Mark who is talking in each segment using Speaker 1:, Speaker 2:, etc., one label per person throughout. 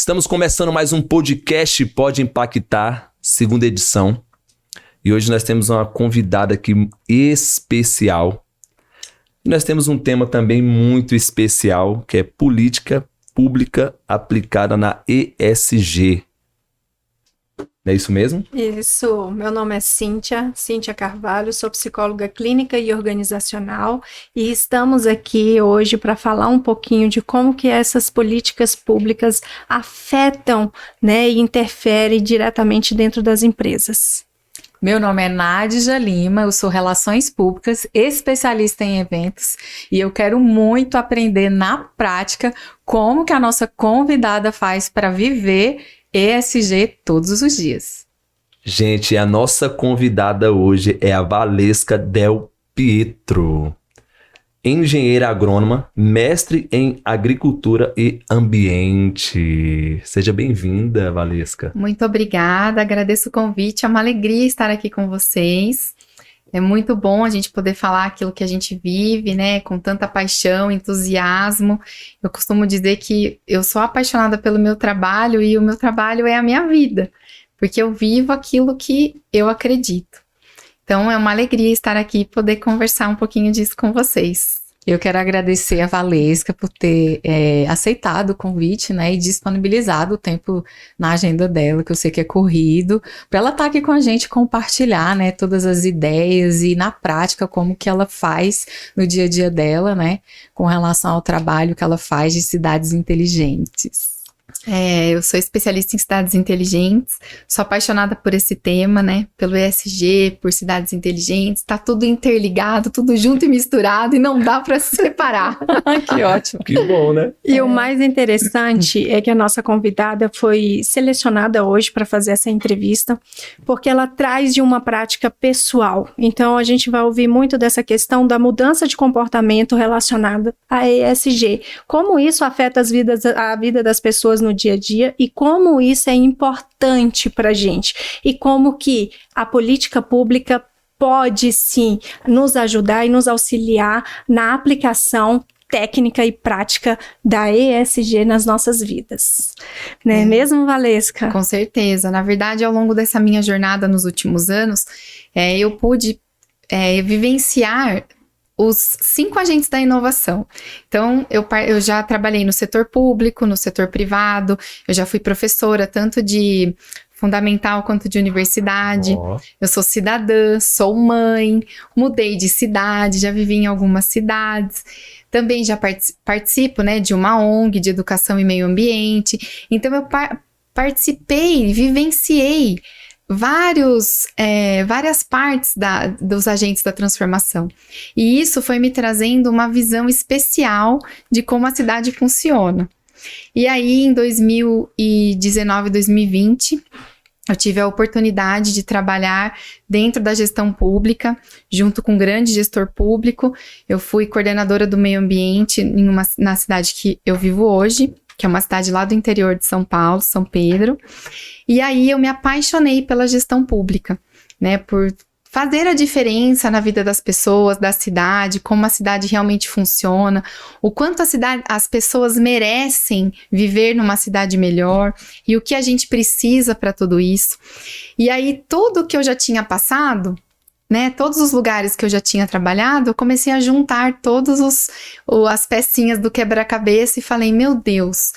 Speaker 1: Estamos começando mais um podcast Pode Impactar, segunda edição. E hoje nós temos uma convidada aqui especial. E nós temos um tema também muito especial, que é política pública aplicada na ESG. É isso mesmo?
Speaker 2: Isso, meu nome é Cíntia Carvalho, sou psicóloga clínica e organizacional e estamos aqui hoje para falar um pouquinho de como que essas políticas públicas afetam, né, e interferem diretamente dentro das empresas.
Speaker 3: Meu nome é Nádija Lima, eu sou Relações Públicas, especialista em eventos e eu quero muito aprender na prática como que a nossa convidada faz para viver ESG todos os dias.
Speaker 1: Gente, a nossa convidada hoje é a Valesca Del Pietro, engenheira agrônoma, mestre em agricultura e ambiente. Seja bem-vinda, Valesca.
Speaker 3: Muito obrigada, agradeço o convite, é uma alegria estar aqui com vocês. É muito bom a gente poder falar aquilo que a gente vive, né, com tanta paixão, entusiasmo. Eu costumo dizer que eu sou apaixonada pelo meu trabalho e o meu trabalho é a minha vida, porque eu vivo aquilo que eu acredito. Então é uma alegria estar aqui e poder conversar um pouquinho disso com vocês. Eu quero agradecer a Valesca por ter aceitado o convite, né, e disponibilizado o tempo na agenda dela, que eu sei que é corrido, para ela estar aqui com a gente, compartilhar, né, todas as ideias e na prática como que ela faz no dia a dia dela, né, com relação ao trabalho que ela faz de cidades inteligentes. Eu sou especialista em cidades inteligentes, sou apaixonada por esse tema, né, pelo ESG, por cidades inteligentes, tá tudo interligado, tudo junto e misturado e não dá para se separar.
Speaker 1: Que ótimo. Que bom, né?
Speaker 2: E o mais interessante é que a nossa convidada foi selecionada hoje para fazer essa entrevista, porque ela traz de uma prática pessoal. Então, a gente vai ouvir muito dessa questão da mudança de comportamento relacionada à ESG. Como isso afeta a vida das pessoas no dia a dia e como isso é importante para a gente. E como que a política pública pode, sim, nos ajudar e nos auxiliar na aplicação técnica e prática da ESG nas nossas vidas. Não é mesmo, Valesca?
Speaker 3: Com certeza. Na verdade, ao longo dessa minha jornada nos últimos anos, eu pude vivenciar os 5 agentes da inovação. Então, eu já trabalhei no setor público, no setor privado, eu já fui professora tanto de fundamental quanto de universidade, eu sou cidadã, sou mãe, mudei de cidade, já vivi em algumas cidades, também já participo, né, de uma ONG de educação e meio ambiente, então eu participei, vivenciei várias partes dos agentes da transformação. E isso foi me trazendo uma visão especial de como a cidade funciona. E aí, em 2019 e 2020, eu tive a oportunidade de trabalhar dentro da gestão pública, junto com um grande gestor público. Eu fui coordenadora do meio ambiente na cidade que eu vivo hoje, que é uma cidade lá do interior de São Paulo, São Pedro. E aí eu me apaixonei pela gestão pública, né, por fazer a diferença na vida das pessoas, da cidade, como a cidade realmente funciona, o quanto as pessoas merecem viver numa cidade melhor e o que a gente precisa para tudo isso. E aí tudo que eu já tinha passado, né, todos os lugares que eu já tinha trabalhado, eu comecei a juntar todas as pecinhas do quebra-cabeça e falei, meu Deus,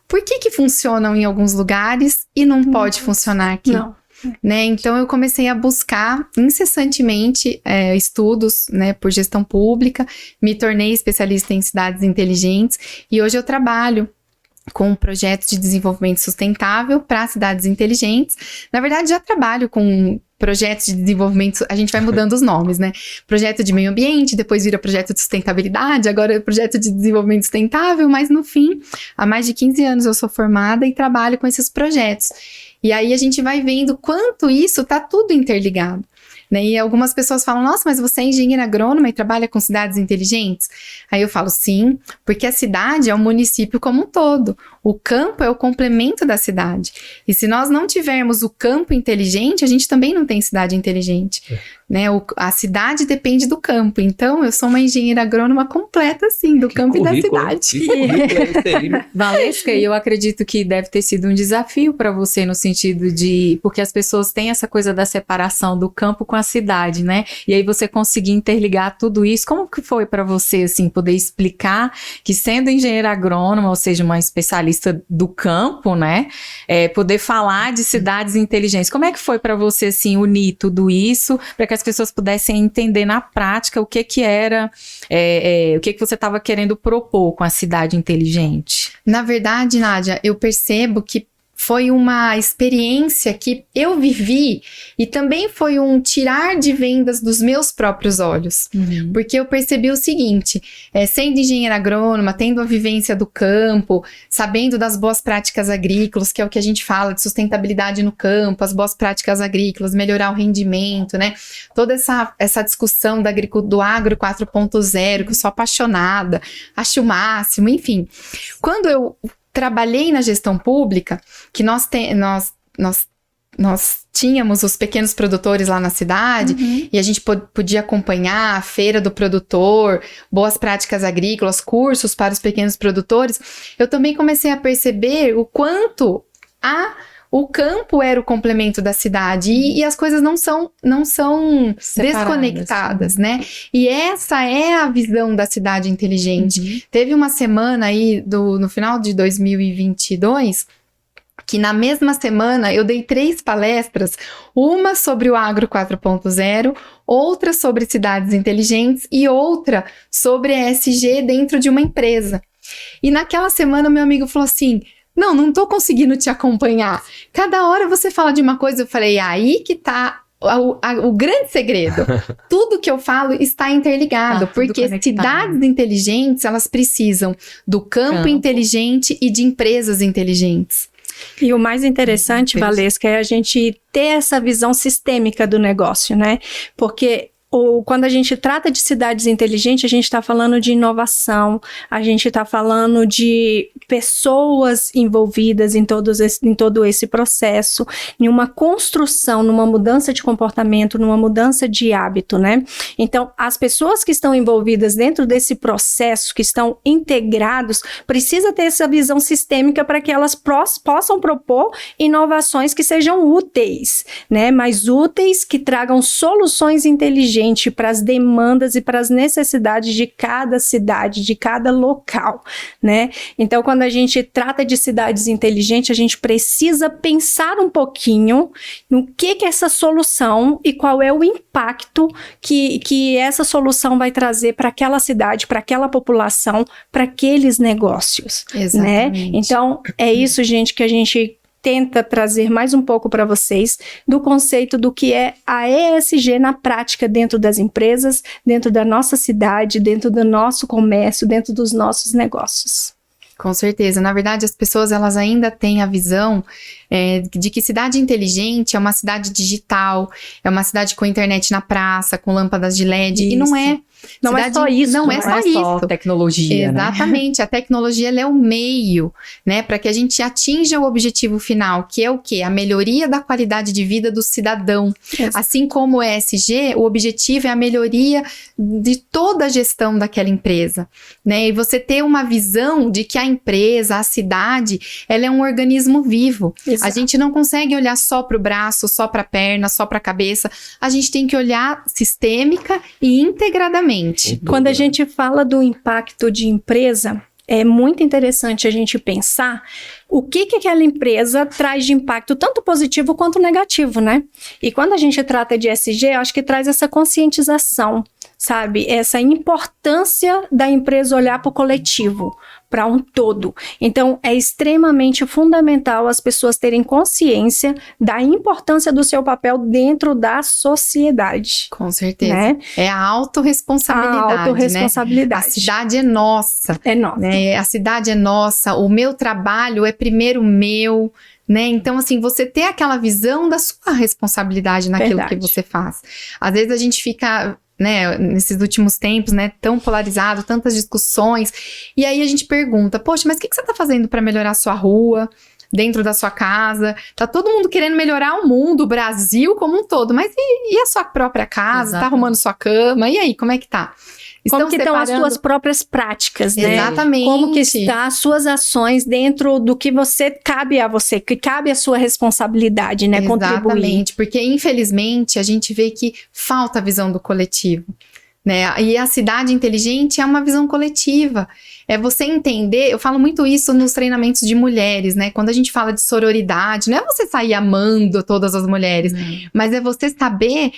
Speaker 3: por que funcionam em alguns lugares e não pode funcionar aqui?
Speaker 2: Não.
Speaker 3: Né? Então, eu comecei a buscar incessantemente estudos, né, por gestão pública, me tornei especialista em cidades inteligentes e hoje eu trabalho com um projeto de desenvolvimento sustentável para cidades inteligentes. Na verdade, já trabalho com projetos de desenvolvimento, a gente vai mudando os nomes, né? Projeto de meio ambiente, depois vira projeto de sustentabilidade, agora é projeto de desenvolvimento sustentável, mas no fim, há mais de 15 anos eu sou formada e trabalho com esses projetos. E aí a gente vai vendo quanto isso tá tudo interligado. né? E algumas pessoas falam, nossa, mas você é engenheira agrônoma e trabalha com cidades inteligentes? Aí eu falo, sim, porque a cidade é o município como um todo. O campo é o complemento da cidade. E se nós não tivermos o campo inteligente, a gente também não tem cidade inteligente. Né? A cidade depende do campo. Então, eu sou uma engenheira agrônoma completa, assim, do campo e da cidade.
Speaker 4: Valesca, eu acredito que deve ter sido um desafio para você no sentido de... Porque as pessoas têm essa coisa da separação do campo com a cidade, né? E aí você conseguir interligar tudo isso. Como que foi para você, assim, poder explicar que sendo engenheira agrônoma, ou seja, uma especialista do campo, né? Poder falar de cidades inteligentes. Como é que foi para você, assim, unir tudo isso para que as pessoas pudessem entender na prática o que era, o que você estava querendo propor com a cidade inteligente?
Speaker 3: Na verdade, Nádia, eu percebo que foi uma experiência que eu vivi e também foi um tirar de vendas dos meus próprios olhos. Porque eu percebi o seguinte, sendo engenheira agrônoma, tendo a vivência do campo, sabendo das boas práticas agrícolas, que é o que a gente fala de sustentabilidade no campo, as boas práticas agrícolas, melhorar o rendimento, né? Toda essa discussão do agro 4.0, que eu sou apaixonada, acho o máximo, enfim. Quando eu trabalhei na gestão pública, que nós tínhamos os pequenos produtores lá na cidade, e a gente podia acompanhar a feira do produtor, boas práticas agrícolas, cursos para os pequenos produtores, eu também comecei a perceber o quanto o campo era o complemento da cidade e as coisas não são desconectadas, né? E essa é a visão da cidade inteligente. Teve uma semana aí no final de 2022 que na mesma semana eu dei 3 palestras, uma sobre o Agro 4.0, outra sobre cidades inteligentes e outra sobre ESG dentro de uma empresa. E naquela semana meu amigo falou assim, não tô conseguindo te acompanhar. Cada hora você fala de uma coisa, eu falei, aí que tá o grande segredo. Tudo que eu falo está interligado, porque
Speaker 4: conectado.
Speaker 3: Cidades inteligentes, elas precisam do campo inteligente e de empresas inteligentes.
Speaker 2: E o mais interessante, Valesca, é a gente ter essa visão sistêmica do negócio, né? Porque quando a gente trata de cidades inteligentes, a gente está falando de inovação, a gente está falando de pessoas envolvidas em todo esse processo, em uma construção, numa mudança de comportamento, numa mudança de hábito, né? Então, as pessoas que estão envolvidas dentro desse processo, que estão integrados, precisa ter essa visão sistêmica para que elas possam propor inovações que sejam úteis, né? Mas úteis, que tragam soluções inteligentes para as demandas e para as necessidades de cada cidade, de cada local, né? Então, quando a gente trata de cidades inteligentes, a gente precisa pensar um pouquinho no que é essa solução e qual é o impacto que essa solução vai trazer para aquela cidade, para aquela população, para aqueles negócios, né? Então, é isso, gente, que a gente tenta trazer mais um pouco para vocês do conceito do que é a ESG na prática dentro das empresas, dentro da nossa cidade, dentro do nosso comércio, dentro dos nossos negócios.
Speaker 3: Com certeza. Na verdade, as pessoas elas ainda têm a visão de que cidade inteligente é uma cidade digital, é uma cidade com internet na praça, com lâmpadas de LED,
Speaker 4: isso.
Speaker 3: E não é.
Speaker 2: Não é só isso.
Speaker 3: Não é só isso.
Speaker 4: Tecnologia,
Speaker 3: Exatamente.
Speaker 4: Né?
Speaker 3: A tecnologia ela é o meio, né, para que a gente atinja o objetivo final, que é o quê? A melhoria da qualidade de vida do cidadão. Assim como o ESG, o objetivo é a melhoria de toda a gestão daquela empresa, né? E você ter uma visão de que a empresa, a cidade, ela é um organismo vivo. Exato. A gente não consegue olhar só para o braço, só para a perna, só para a cabeça. A gente tem que olhar sistêmica e integradamente.
Speaker 2: Quando a gente fala do impacto de empresa, é muito interessante a gente pensar o que aquela empresa traz de impacto, tanto positivo quanto negativo, né? E quando a gente trata de ESG, eu acho que traz essa conscientização, sabe? Essa importância da empresa olhar para o coletivo, para um todo. Então, é extremamente fundamental as pessoas terem consciência da importância do seu papel dentro da sociedade.
Speaker 3: Com certeza.
Speaker 2: Né?
Speaker 3: É a autorresponsabilidade,
Speaker 2: a autorresponsabilidade.
Speaker 3: Né? A cidade é nossa.
Speaker 2: É nossa.
Speaker 3: Né? A cidade é nossa. O meu trabalho é primeiro meu. né? Então, assim, você ter aquela visão da sua responsabilidade naquilo
Speaker 2: Verdade.
Speaker 3: que você faz. Às vezes a gente fica, né, nesses últimos tempos, né, tão polarizado, tantas discussões, e aí a gente pergunta, poxa, mas o que você tá fazendo para melhorar a sua rua, dentro da sua casa? Tá todo mundo querendo melhorar o mundo, o Brasil como um todo, mas e a sua própria casa?
Speaker 4: Exatamente.
Speaker 3: Tá arrumando sua cama? E aí, como é que tá?
Speaker 2: Como que estão as
Speaker 3: separando-
Speaker 2: suas próprias práticas, né?
Speaker 3: Exatamente.
Speaker 2: Como que está as suas ações dentro do que você cabe a você, que cabe a sua responsabilidade, né? Contribuir.
Speaker 3: Exatamente, porque infelizmente a gente vê que falta a visão do coletivo, né? E a cidade inteligente é uma visão coletiva. É você entender, eu falo muito isso nos treinamentos de mulheres, né? Quando a gente fala de sororidade, não é você sair amando todas as mulheres, mas é você saber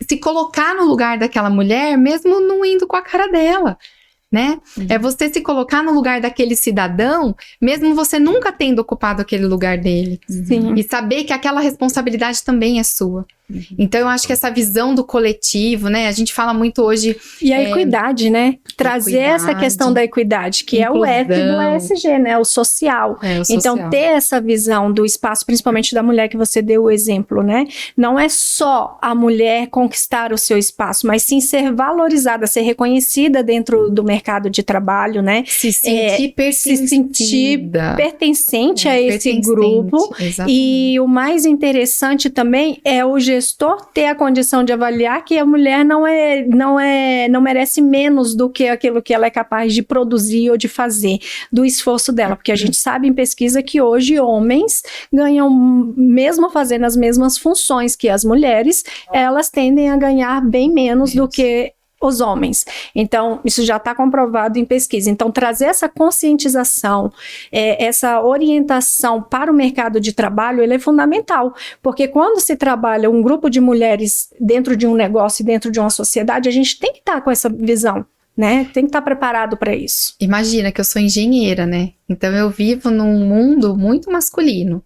Speaker 3: se colocar no lugar daquela mulher, mesmo não indo com a cara dela, né? É você se colocar no lugar daquele cidadão, mesmo você nunca tendo ocupado aquele lugar dele.
Speaker 2: Sim.
Speaker 3: E saber que aquela responsabilidade também é sua. Então, eu acho que essa visão do coletivo, né? A gente fala muito hoje...
Speaker 2: E a equidade, né? Trazer essa
Speaker 3: equidade,
Speaker 2: questão da equidade, que é o F do
Speaker 3: inclusão.
Speaker 2: ESG, né? O social.
Speaker 4: É, o
Speaker 2: Então,
Speaker 4: social.
Speaker 2: ter essa visão do espaço, principalmente da mulher que você deu o exemplo, né? Não é só a mulher conquistar o seu espaço, mas sim ser valorizada, ser reconhecida dentro do mercado de trabalho, né?
Speaker 3: Se sentir
Speaker 2: Se sentir pertencente a esse
Speaker 3: pertencente,
Speaker 2: grupo.
Speaker 3: exatamente.
Speaker 2: E o mais interessante também é o gestor ter a condição de avaliar que a mulher não merece menos do que aquilo que ela é capaz de produzir ou de fazer, do esforço dela, porque a gente sabe em pesquisa que hoje homens ganham, mesmo fazendo as mesmas funções que as mulheres, elas tendem a ganhar bem menos do que os homens. Então, isso já está comprovado em pesquisa. Então, trazer essa conscientização, essa orientação para o mercado de trabalho, ele é fundamental, porque quando se trabalha um grupo de mulheres dentro de um negócio, dentro de uma sociedade, a gente tem que estar com essa visão, né? Tem que estar preparado para isso.
Speaker 3: Imagina que eu sou engenheira, né? Então, eu vivo num mundo muito masculino.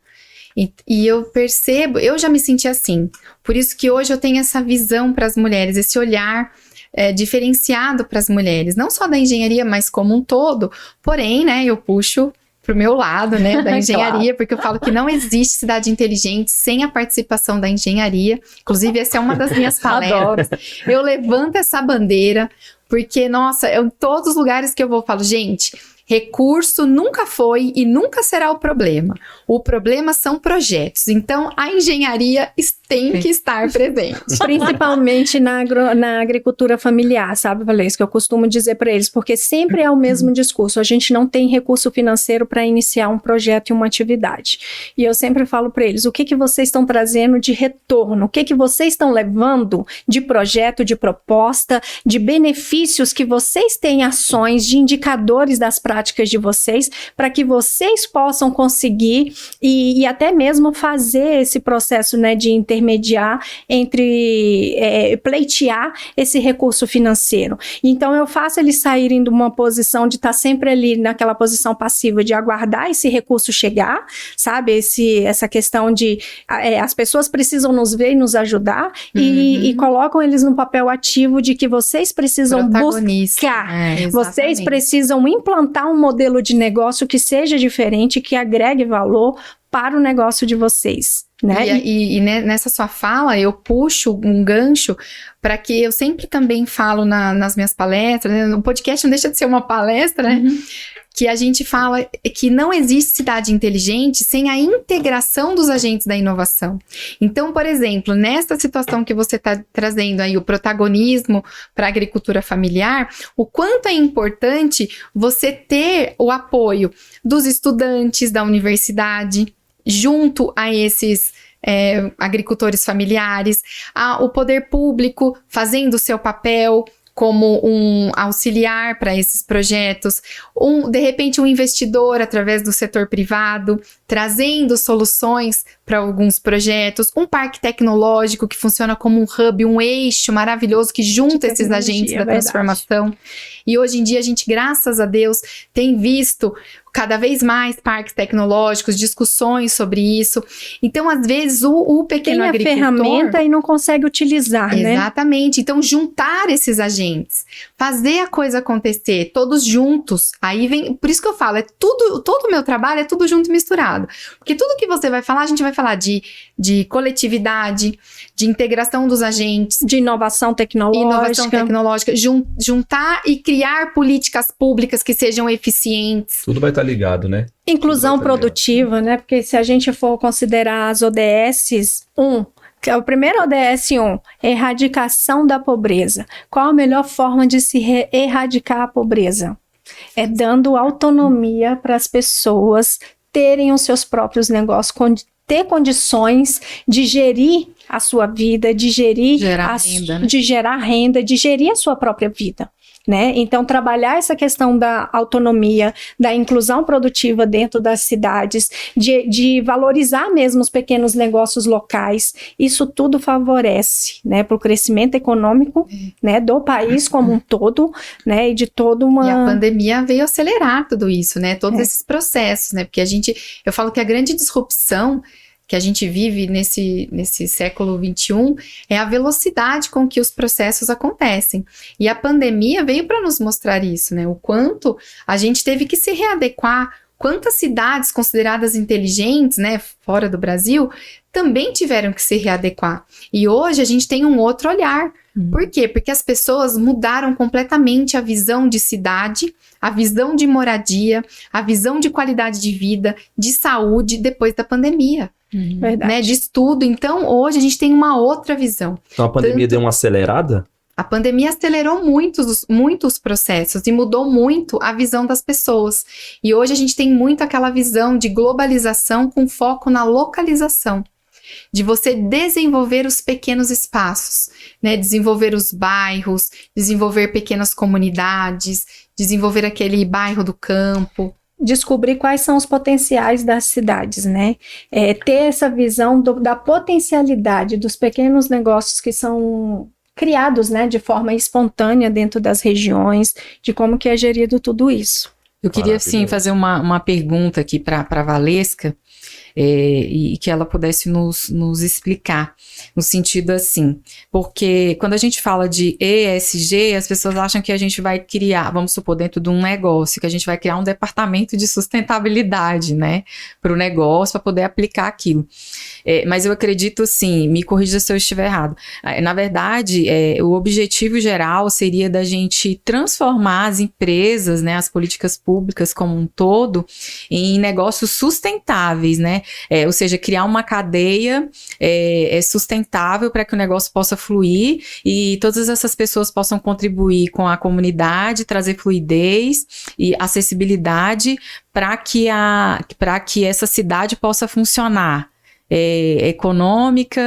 Speaker 3: E eu percebo, eu já me senti assim. Por isso que hoje eu tenho essa visão para as mulheres, esse olhar diferenciado para as mulheres, não só da engenharia, mas como um todo. Porém, né, eu puxo pro meu lado, né, da engenharia, porque eu falo que não existe cidade inteligente sem a participação da engenharia. Inclusive, essa é uma das minhas palestras. Eu levanto essa bandeira, porque, nossa, em todos os lugares que eu vou, eu falo, gente, recurso nunca foi e nunca será o problema. O problema são projetos. Então, a engenharia tem que estar presente.
Speaker 2: Principalmente na agricultura familiar, sabe, Valesca? Que eu costumo dizer para eles, porque sempre é o mesmo discurso. A gente não tem recurso financeiro para iniciar um projeto e uma atividade. E eu sempre falo para eles, o que vocês estão trazendo de retorno? O que vocês estão levando de projeto, de proposta, de benefícios que vocês têm, ações, de indicadores das práticas de vocês, para que vocês possam conseguir e até mesmo fazer esse processo, né, de intermediar entre pleitear esse recurso financeiro. Então eu faço eles saírem de uma posição de estar sempre ali naquela posição passiva de aguardar esse recurso chegar, sabe? Essa questão de as pessoas precisam nos ver e nos ajudar e colocam eles no papel ativo de que vocês precisam buscar, vocês precisam implantar um modelo de negócio que seja diferente, que agregue valor para o negócio de vocês, né?
Speaker 3: E nessa sua fala, eu puxo um gancho para que eu sempre também falo nas minhas palestras, né? O podcast não deixa de ser uma palestra, né? Que a gente fala que não existe cidade inteligente sem a integração dos agentes da inovação. Então, por exemplo, nesta situação que você está trazendo aí, o protagonismo para a agricultura familiar, o quanto é importante você ter o apoio dos estudantes da universidade, junto a esses agricultores familiares, o poder público fazendo o seu papel como um auxiliar para esses projetos, de repente um investidor através do setor privado, trazendo soluções para alguns projetos, um parque tecnológico que funciona como um hub, um eixo maravilhoso que junta esses agentes da transformação. E hoje em dia a gente, graças a Deus, tem visto cada vez mais parques tecnológicos, discussões sobre isso. Então, às vezes, o pequeno
Speaker 2: tem a
Speaker 3: agricultor...
Speaker 2: ferramenta e não consegue utilizar, né?
Speaker 3: Exatamente. Então, juntar esses agentes, fazer a coisa acontecer, todos juntos, aí vem... Por isso que eu falo, todo o meu trabalho é tudo junto e misturado. Porque tudo que você vai falar, a gente vai falar de coletividade, de integração dos agentes,
Speaker 2: De inovação tecnológica.
Speaker 3: Juntar e criar políticas públicas que sejam eficientes.
Speaker 1: Tudo vai estar ligado, né?
Speaker 2: Inclusão produtiva, né? Porque se a gente for considerar as ODSs 1, que é o primeiro ODS 1, erradicação da pobreza. Qual a melhor forma de se erradicar a pobreza? É dando autonomia para as pessoas terem os seus próprios negócios, ter condições de gerir a sua vida, de gerar renda, de gerir a sua própria vida. Né? Então, trabalhar essa questão da autonomia, da inclusão produtiva dentro das cidades, de valorizar mesmo os pequenos negócios locais, isso tudo favorece, né, para o crescimento econômico, né, do país como um todo, né, e de toda uma...
Speaker 3: E a pandemia veio acelerar tudo isso, né, todos esses processos, né, porque eu falo que a grande disrupção que a gente vive nesse século XXI é a velocidade com que os processos acontecem. E a pandemia veio para nos mostrar isso, né? O quanto a gente teve que se readequar, quantas cidades consideradas inteligentes, né, fora do Brasil, também tiveram que se readequar. E hoje a gente tem um outro olhar. Por quê? Porque as pessoas mudaram completamente a visão de cidade, a visão de moradia, a visão de qualidade de vida, de saúde depois da pandemia.
Speaker 2: Verdade.
Speaker 3: Né, de estudo. Então, hoje a gente tem uma outra visão.
Speaker 1: Então a pandemia deu uma acelerada?
Speaker 3: A pandemia acelerou muitos processos e mudou muito a visão das pessoas. E hoje a gente tem muito aquela visão de globalização com foco na localização. De você desenvolver os pequenos espaços, né? Desenvolver os bairros, desenvolver pequenas comunidades, desenvolver aquele bairro do campo.
Speaker 2: Descobrir quais são os potenciais das cidades, né? Ter essa visão da potencialidade dos pequenos negócios que são criados, né, de forma espontânea dentro das regiões, de como que é gerido tudo isso.
Speaker 4: Eu queria, sim, fazer uma pergunta aqui para a Valesca, e que ela pudesse nos explicar, no sentido assim, porque quando a gente fala de ESG, as pessoas acham que a gente vai criar, vamos supor, dentro de um negócio, que a gente vai criar um departamento de sustentabilidade, né, para o negócio, para poder aplicar aquilo. Mas eu acredito, assim, me corrija se eu estiver errado, na verdade, o objetivo geral seria da gente transformar as empresas, né, as políticas públicas como um todo, em negócios sustentáveis, né? Ou seja, criar uma cadeia sustentável para que o negócio possa fluir e todas essas pessoas possam contribuir com a comunidade, trazer fluidez e acessibilidade para que essa cidade possa funcionar. Econômica,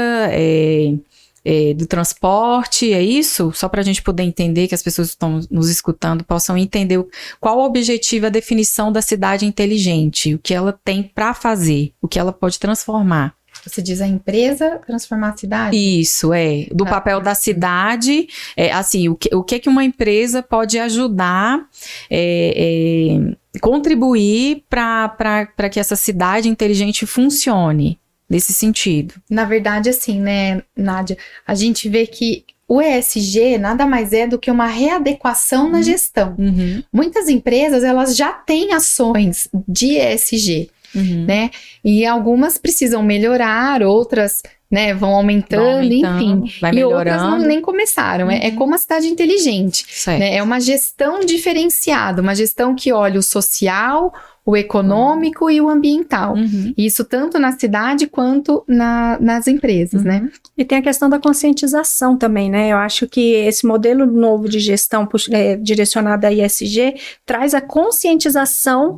Speaker 4: do transporte, é isso? Só para a gente poder entender, que as pessoas que estão nos escutando possam entender qual o objetivo, a definição da cidade inteligente, o que ela tem para fazer, o que ela pode transformar.
Speaker 3: Você diz a empresa transformar a cidade?
Speaker 4: Isso, do papel da cidade, assim, o que uma empresa pode ajudar, contribuir para que essa cidade inteligente funcione. Nesse sentido.
Speaker 3: Na verdade, assim, né, Nádia, a gente vê que o ESG nada mais é do que uma readequação na gestão. Muitas empresas, elas já têm ações de ESG, né? E algumas precisam melhorar, outras, né, vão aumentando, enfim.
Speaker 4: Vai
Speaker 3: e
Speaker 4: melhorando.
Speaker 3: outras nem começaram. É como a cidade inteligente. Né? É uma gestão diferenciada, uma gestão que olha o social, o econômico e o ambiental. Isso tanto na cidade quanto nas empresas, né?
Speaker 2: E tem a questão da conscientização também, né? Eu acho que esse modelo novo de gestão direcionado a ESG traz a conscientização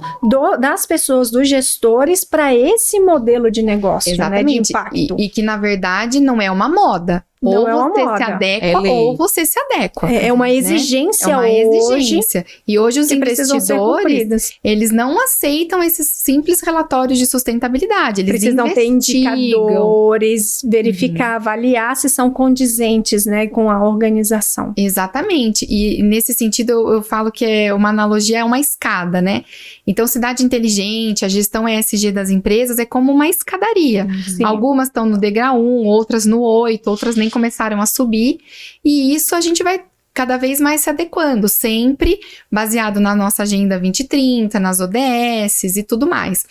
Speaker 2: das pessoas, dos gestores, para esse modelo de negócio, né? De impacto.
Speaker 3: E que, na verdade, não é uma moda.
Speaker 2: Não
Speaker 3: ou
Speaker 2: é uma
Speaker 3: você se
Speaker 2: moda.
Speaker 3: adequa,
Speaker 4: É lei.
Speaker 3: ou você se adequa.
Speaker 2: É uma
Speaker 3: né?
Speaker 2: exigência
Speaker 3: É uma
Speaker 2: hoje
Speaker 3: exigência. E hoje os
Speaker 2: que precisam ser
Speaker 3: investidores,
Speaker 2: cumpridas.
Speaker 3: eles não aceitam esses simples relatórios de sustentabilidade. Eles
Speaker 2: Precisam ter
Speaker 3: investigam.
Speaker 2: indicadores, verificar, avaliar se são condizentes, né, com a organização.
Speaker 3: Exatamente. E nesse sentido, eu falo que uma analogia é uma escada, né? Então, cidade inteligente, a gestão ESG das empresas é como uma escadaria.
Speaker 2: Sim.
Speaker 3: Algumas estão no degrau 1, outras no 8, outras nem começaram a subir. E isso a gente vai cada vez mais se adequando, sempre baseado na nossa Agenda 2030, nas ODSs e tudo mais.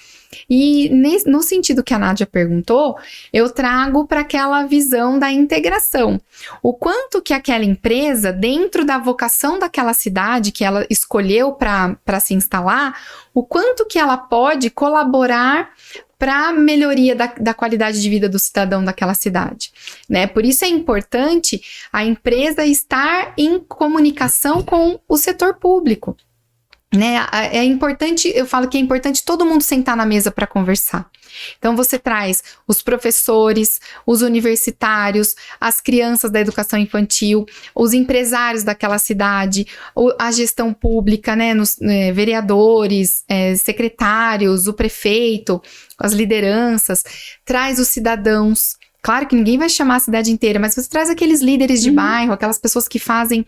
Speaker 3: E no sentido que a Nádia perguntou, eu trago para aquela visão da integração. O quanto que aquela empresa, dentro da vocação daquela cidade que ela escolheu para se instalar, o quanto que ela pode colaborar para a melhoria da qualidade de vida do cidadão daquela cidade, né? Por isso é importante a empresa estar em comunicação com o setor público, né? É importante, eu falo que é importante todo mundo sentar na mesa para conversar. Então você traz os professores, os universitários, as crianças da educação infantil, os empresários daquela cidade, a gestão pública, né, vereadores, secretários, o prefeito, as lideranças, traz os cidadãos. Claro que ninguém vai chamar a cidade inteira, mas você traz aqueles líderes de bairro, aquelas pessoas que fazem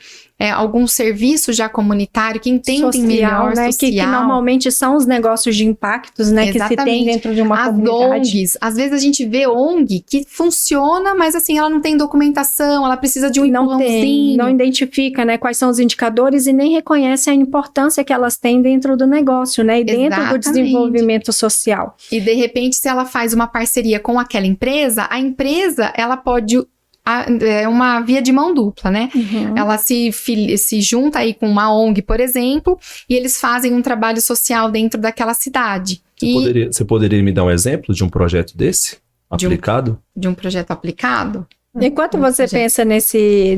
Speaker 3: algum serviço já comunitário, que entendem
Speaker 2: Social,
Speaker 3: melhor,
Speaker 2: né?
Speaker 3: social.
Speaker 2: Que normalmente são os negócios de impactos, né?
Speaker 3: Exatamente.
Speaker 2: Que se tem dentro de uma
Speaker 3: As
Speaker 2: comunidade.
Speaker 3: ONGs, às vezes a gente vê ONG que funciona, mas assim, ela não tem documentação, ela precisa de um
Speaker 2: Não tem,
Speaker 3: empurrãozinho.
Speaker 2: não identifica, né, quais são os indicadores e nem reconhece a importância que elas têm dentro do negócio, né, e dentro do
Speaker 3: Exatamente.
Speaker 2: desenvolvimento social.
Speaker 3: E de repente, se ela faz uma parceria com aquela empresa, a empresa, ela pode... É uma via de mão dupla, né? Ela se junta aí com uma ONG, por exemplo, e eles fazem um trabalho social dentro daquela cidade.
Speaker 1: Você poderia me dar um exemplo de um projeto desse? Aplicado?
Speaker 3: De um projeto aplicado?
Speaker 2: Enquanto você pensa nesse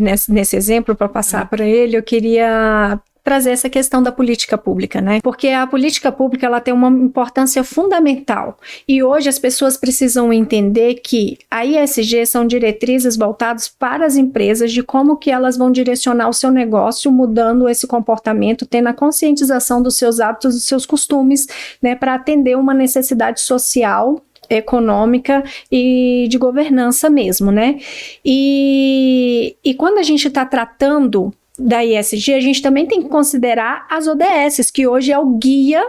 Speaker 2: exemplo para passar para ele, eu queria trazer essa questão da política pública, né? Porque a política pública, ela tem uma importância fundamental. E hoje as pessoas precisam entender que a ESG são diretrizes voltadas para as empresas de como que elas vão direcionar o seu negócio, mudando esse comportamento, tendo a conscientização dos seus hábitos, dos seus costumes, né? Para atender uma necessidade social, econômica e de governança mesmo, né? E quando a gente está tratando da ESG, a gente também tem que considerar as ODSs, que hoje é o guia,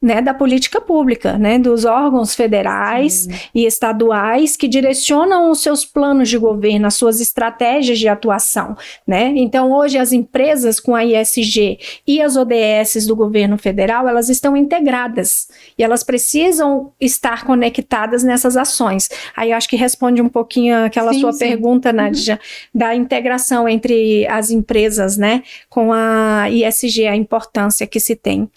Speaker 2: né, da política pública, né, dos órgãos federais e estaduais que direcionam os seus planos de governo, as suas estratégias de atuação, né? Então, hoje as empresas com a ESG e as ODSs do governo federal, elas estão integradas e elas precisam estar conectadas nessas ações. Aí eu acho que responde um pouquinho aquela sua pergunta, Nádia, da integração entre as empresas, né, com a ESG, a importância que se tem.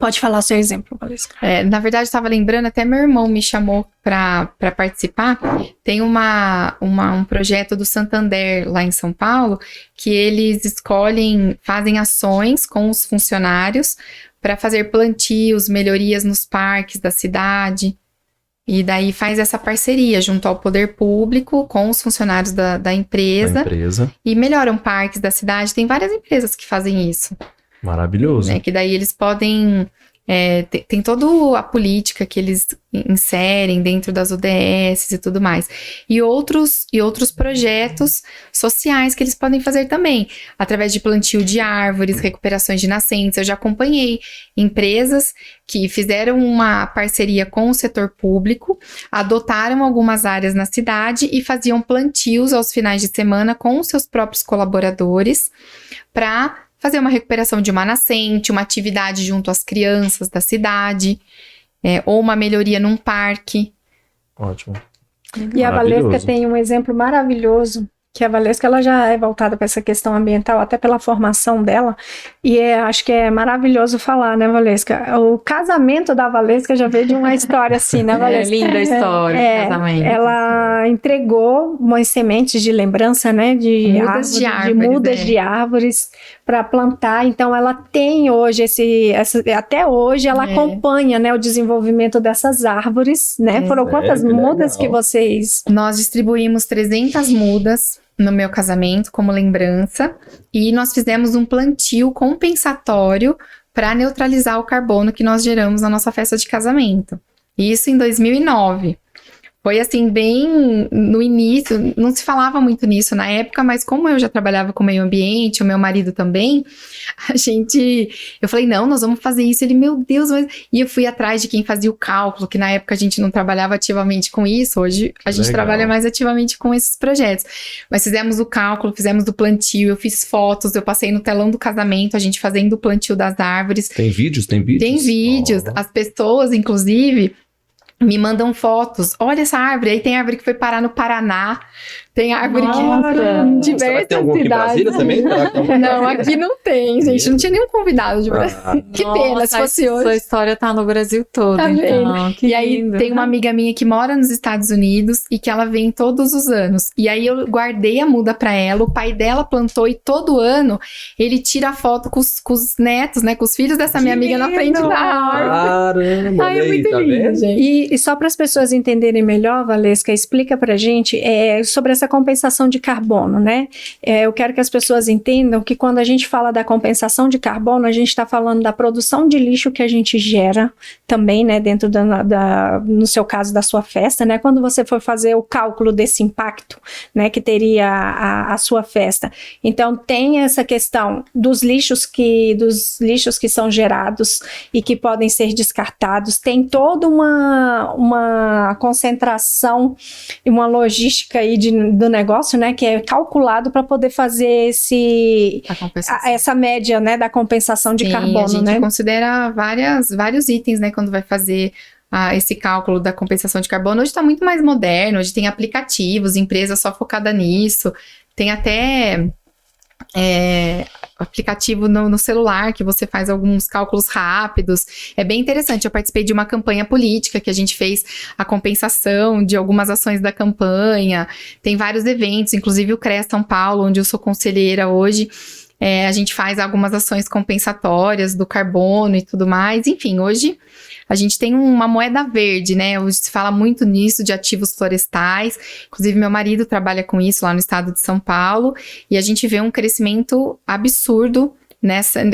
Speaker 2: Pode falar o seu exemplo, Valesca.
Speaker 3: Na verdade, eu estava lembrando, até meu irmão me chamou para participar. Tem um projeto do Santander lá em São Paulo, que eles fazem ações com os funcionários para fazer plantios, melhorias nos parques da cidade. E daí faz essa parceria junto ao poder público com os funcionários da empresa. E melhoram parques da cidade. Tem várias empresas que fazem isso.
Speaker 1: Maravilhoso.
Speaker 3: Né, que daí eles podem... tem toda a política que eles inserem dentro das ODS e tudo mais. E outros projetos sociais que eles podem fazer também, através de plantio de árvores, recuperações de nascentes. Eu já acompanhei empresas que fizeram uma parceria com o setor público, adotaram algumas áreas na cidade e faziam plantios aos finais de semana com os seus próprios colaboradores para fazer uma recuperação de uma nascente, uma atividade junto às crianças da cidade, ou uma melhoria num parque.
Speaker 1: Ótimo.
Speaker 2: E a Valesca tem um exemplo maravilhoso que a Valesca ela já é voltada para essa questão ambiental, até pela formação dela, e acho que é maravilhoso falar, né, Valesca? O casamento da Valesca já veio de uma história assim, né, Valesca?
Speaker 4: Linda a história do casamento.
Speaker 2: Ela entregou umas sementes de lembrança, né, de mudas de árvores para plantar, então ela tem hoje até hoje ela acompanha, né, o desenvolvimento dessas árvores, né? Foram quantas mudas que vocês...
Speaker 3: Nós distribuímos 300 mudas no meu casamento como lembrança e nós fizemos um plantio compensatório para neutralizar o carbono que nós geramos na nossa festa de casamento. Isso em 2009. Foi assim, bem no início, não se falava muito nisso na época, mas como eu já trabalhava com meio ambiente, o meu marido também, eu falei, não, nós vamos fazer isso. Ele, meu Deus, mas... E eu fui atrás de quem fazia o cálculo, que na época a gente não trabalhava ativamente com isso, hoje a gente trabalha mais ativamente com esses projetos. Mas fizemos o cálculo, fizemos o plantio, eu fiz fotos, eu passei no telão do casamento, a gente fazendo o plantio das árvores.
Speaker 1: Tem vídeos? Tem
Speaker 3: vídeos. As pessoas, inclusive... me mandam fotos. Olha essa árvore. Aí tem árvore que foi parar no Paraná. Tem árvore que... em diversas
Speaker 1: Será que tem algum aqui em Brasília também?
Speaker 3: Não, aqui não tem, gente. Não tinha nenhum convidado de Brasília. Que pena, se fosse hoje.
Speaker 4: Sua história tá no Brasil todo,
Speaker 3: tá
Speaker 4: então.
Speaker 3: E aí tem uma amiga minha que mora nos Estados Unidos e que ela vem todos os anos. E aí eu guardei a muda pra ela. O pai dela plantou e todo ano ele tira foto com os netos, né? Com os filhos dessa minha amiga na frente da árvore.
Speaker 1: Caramba!
Speaker 3: Ai, é muito lindo, gente.
Speaker 2: E só para as pessoas entenderem melhor, Valesca, explica pra gente sobre essa compensação de carbono, né? Eu quero que as pessoas entendam que quando a gente fala da compensação de carbono, a gente está falando da produção de lixo que a gente gera também, né? Dentro no seu caso, da sua festa, né? Quando você for fazer o cálculo desse impacto, né? Que teria a sua festa. Então, tem essa questão dos lixos que são gerados e que podem ser descartados. Tem toda uma concentração e uma logística aí do negócio, né, que é calculado para poder fazer essa média, né, da compensação de carbono,
Speaker 3: a gente,
Speaker 2: né?
Speaker 3: Considera vários itens, né, quando vai fazer esse cálculo da compensação de carbono. Hoje está muito mais moderno, hoje tem aplicativos, empresas só focada nisso, tem até aplicativo no celular que você faz alguns cálculos rápidos. É bem interessante. Eu participei de uma campanha política que a gente fez a compensação de algumas ações da campanha. Tem vários eventos, inclusive o CREA São Paulo, onde eu sou conselheira hoje. A gente faz algumas ações compensatórias do carbono e tudo mais. Enfim, hoje a gente tem uma moeda verde, né? Hoje se fala muito nisso, de ativos florestais. Inclusive, meu marido trabalha com isso lá no estado de São Paulo. E a gente vê um crescimento absurdo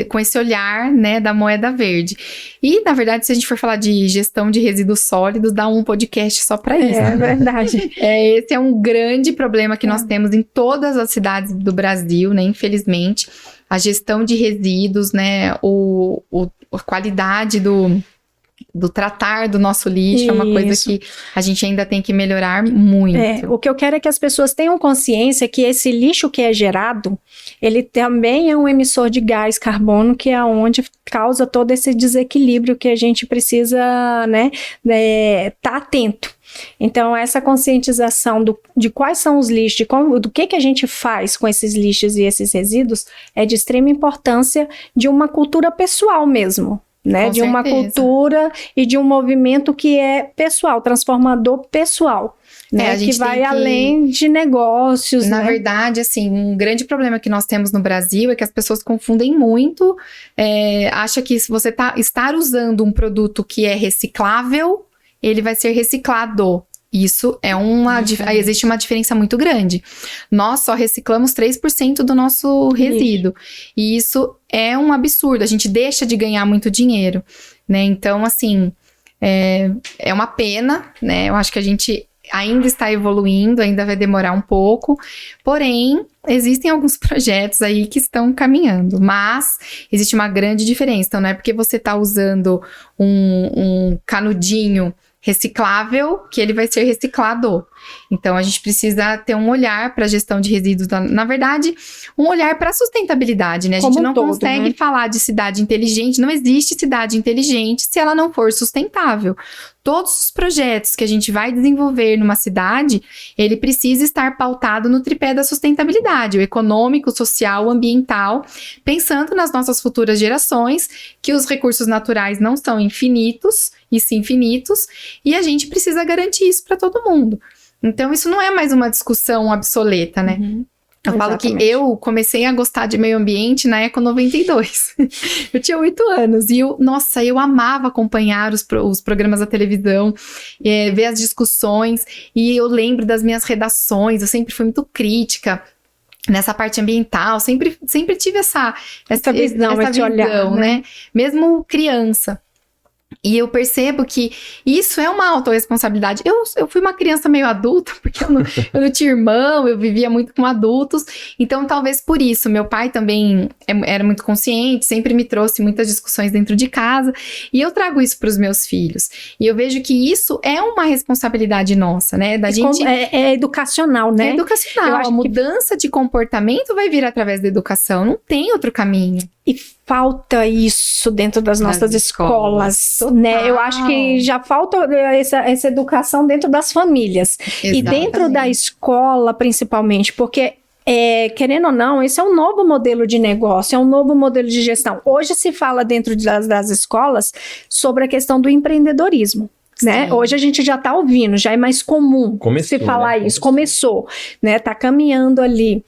Speaker 3: com esse olhar, né, da moeda verde. E, na verdade, se a gente for falar de gestão de resíduos sólidos, dá um podcast só para isso.
Speaker 2: É verdade.
Speaker 3: Esse é um grande problema que nós temos em todas as cidades do Brasil, né, infelizmente. A gestão de resíduos, né, a qualidade do tratar do nosso lixo. É uma coisa que a gente ainda tem que melhorar muito.
Speaker 2: O que eu quero é que as pessoas tenham consciência que esse lixo que é gerado, ele também é um emissor de gás carbono, que é onde causa todo esse desequilíbrio que a gente precisa, né, tá atento. Então, essa conscientização de quais são os lixos, do que a gente faz com esses lixos e esses resíduos, é de extrema importância de uma cultura pessoal mesmo. Né, de uma cultura e de um movimento que é pessoal, transformador pessoal, né, que vai além de negócios.
Speaker 3: Na verdade, assim, um grande problema que nós temos no Brasil é que as pessoas confundem muito, acha que se você estar usando um produto que é reciclável, ele vai ser reciclado. Isso existe uma diferença muito grande. Nós só reciclamos 3% do nosso resíduo. E isso é um absurdo. A gente deixa de ganhar muito dinheiro, né? Então, assim, é uma pena, né? Eu acho que a gente ainda está evoluindo, ainda vai demorar um pouco. Porém, existem alguns projetos aí que estão caminhando. Mas existe uma grande diferença. Então, não é porque você está usando um canudinho reciclável que ele vai ser reciclado. Então, a gente precisa ter um olhar para a gestão de resíduos, na verdade, um olhar para a sustentabilidade, né? A gente não consegue falar de cidade inteligente, não existe cidade inteligente se ela não for sustentável. Todos os projetos que a gente vai desenvolver numa cidade, ele precisa estar pautado no tripé da sustentabilidade, o econômico, o social, o ambiental, pensando nas nossas futuras gerações, que os recursos naturais não são infinitos, e sim finitos, e a gente precisa garantir isso para todo mundo. Então, isso não é mais uma discussão obsoleta, né? Eu falo que eu comecei a gostar de meio ambiente na Eco 92. Eu tinha 8 anos e eu amava acompanhar os programas da televisão, ver as discussões, e eu lembro das minhas redações, eu sempre fui muito crítica nessa parte ambiental, sempre tive essa visão, esse olhar, né? Mesmo criança. E eu percebo que isso é uma autorresponsabilidade. Eu fui uma criança meio adulta, porque eu não tinha irmão, eu vivia muito com adultos. Então, talvez por isso, meu pai também era muito consciente, sempre me trouxe muitas discussões dentro de casa. E eu trago isso para os meus filhos. E eu vejo que isso é uma responsabilidade nossa, né? Da gente...
Speaker 2: É educacional, né?
Speaker 3: É educacional. Eu acho a mudança de comportamento vai vir através da educação. Não tem outro caminho.
Speaker 2: E falta isso dentro das nossas escolas, né? Eu acho que já falta essa educação dentro das famílias. Exatamente. E dentro da escola, principalmente, porque, querendo ou não, esse é um novo modelo de negócio, é um novo modelo de gestão. Hoje se fala dentro das escolas sobre a questão do empreendedorismo. Né? Hoje a gente já está ouvindo, já é mais comum se falar isso. Começou, né? Tá caminhando ali.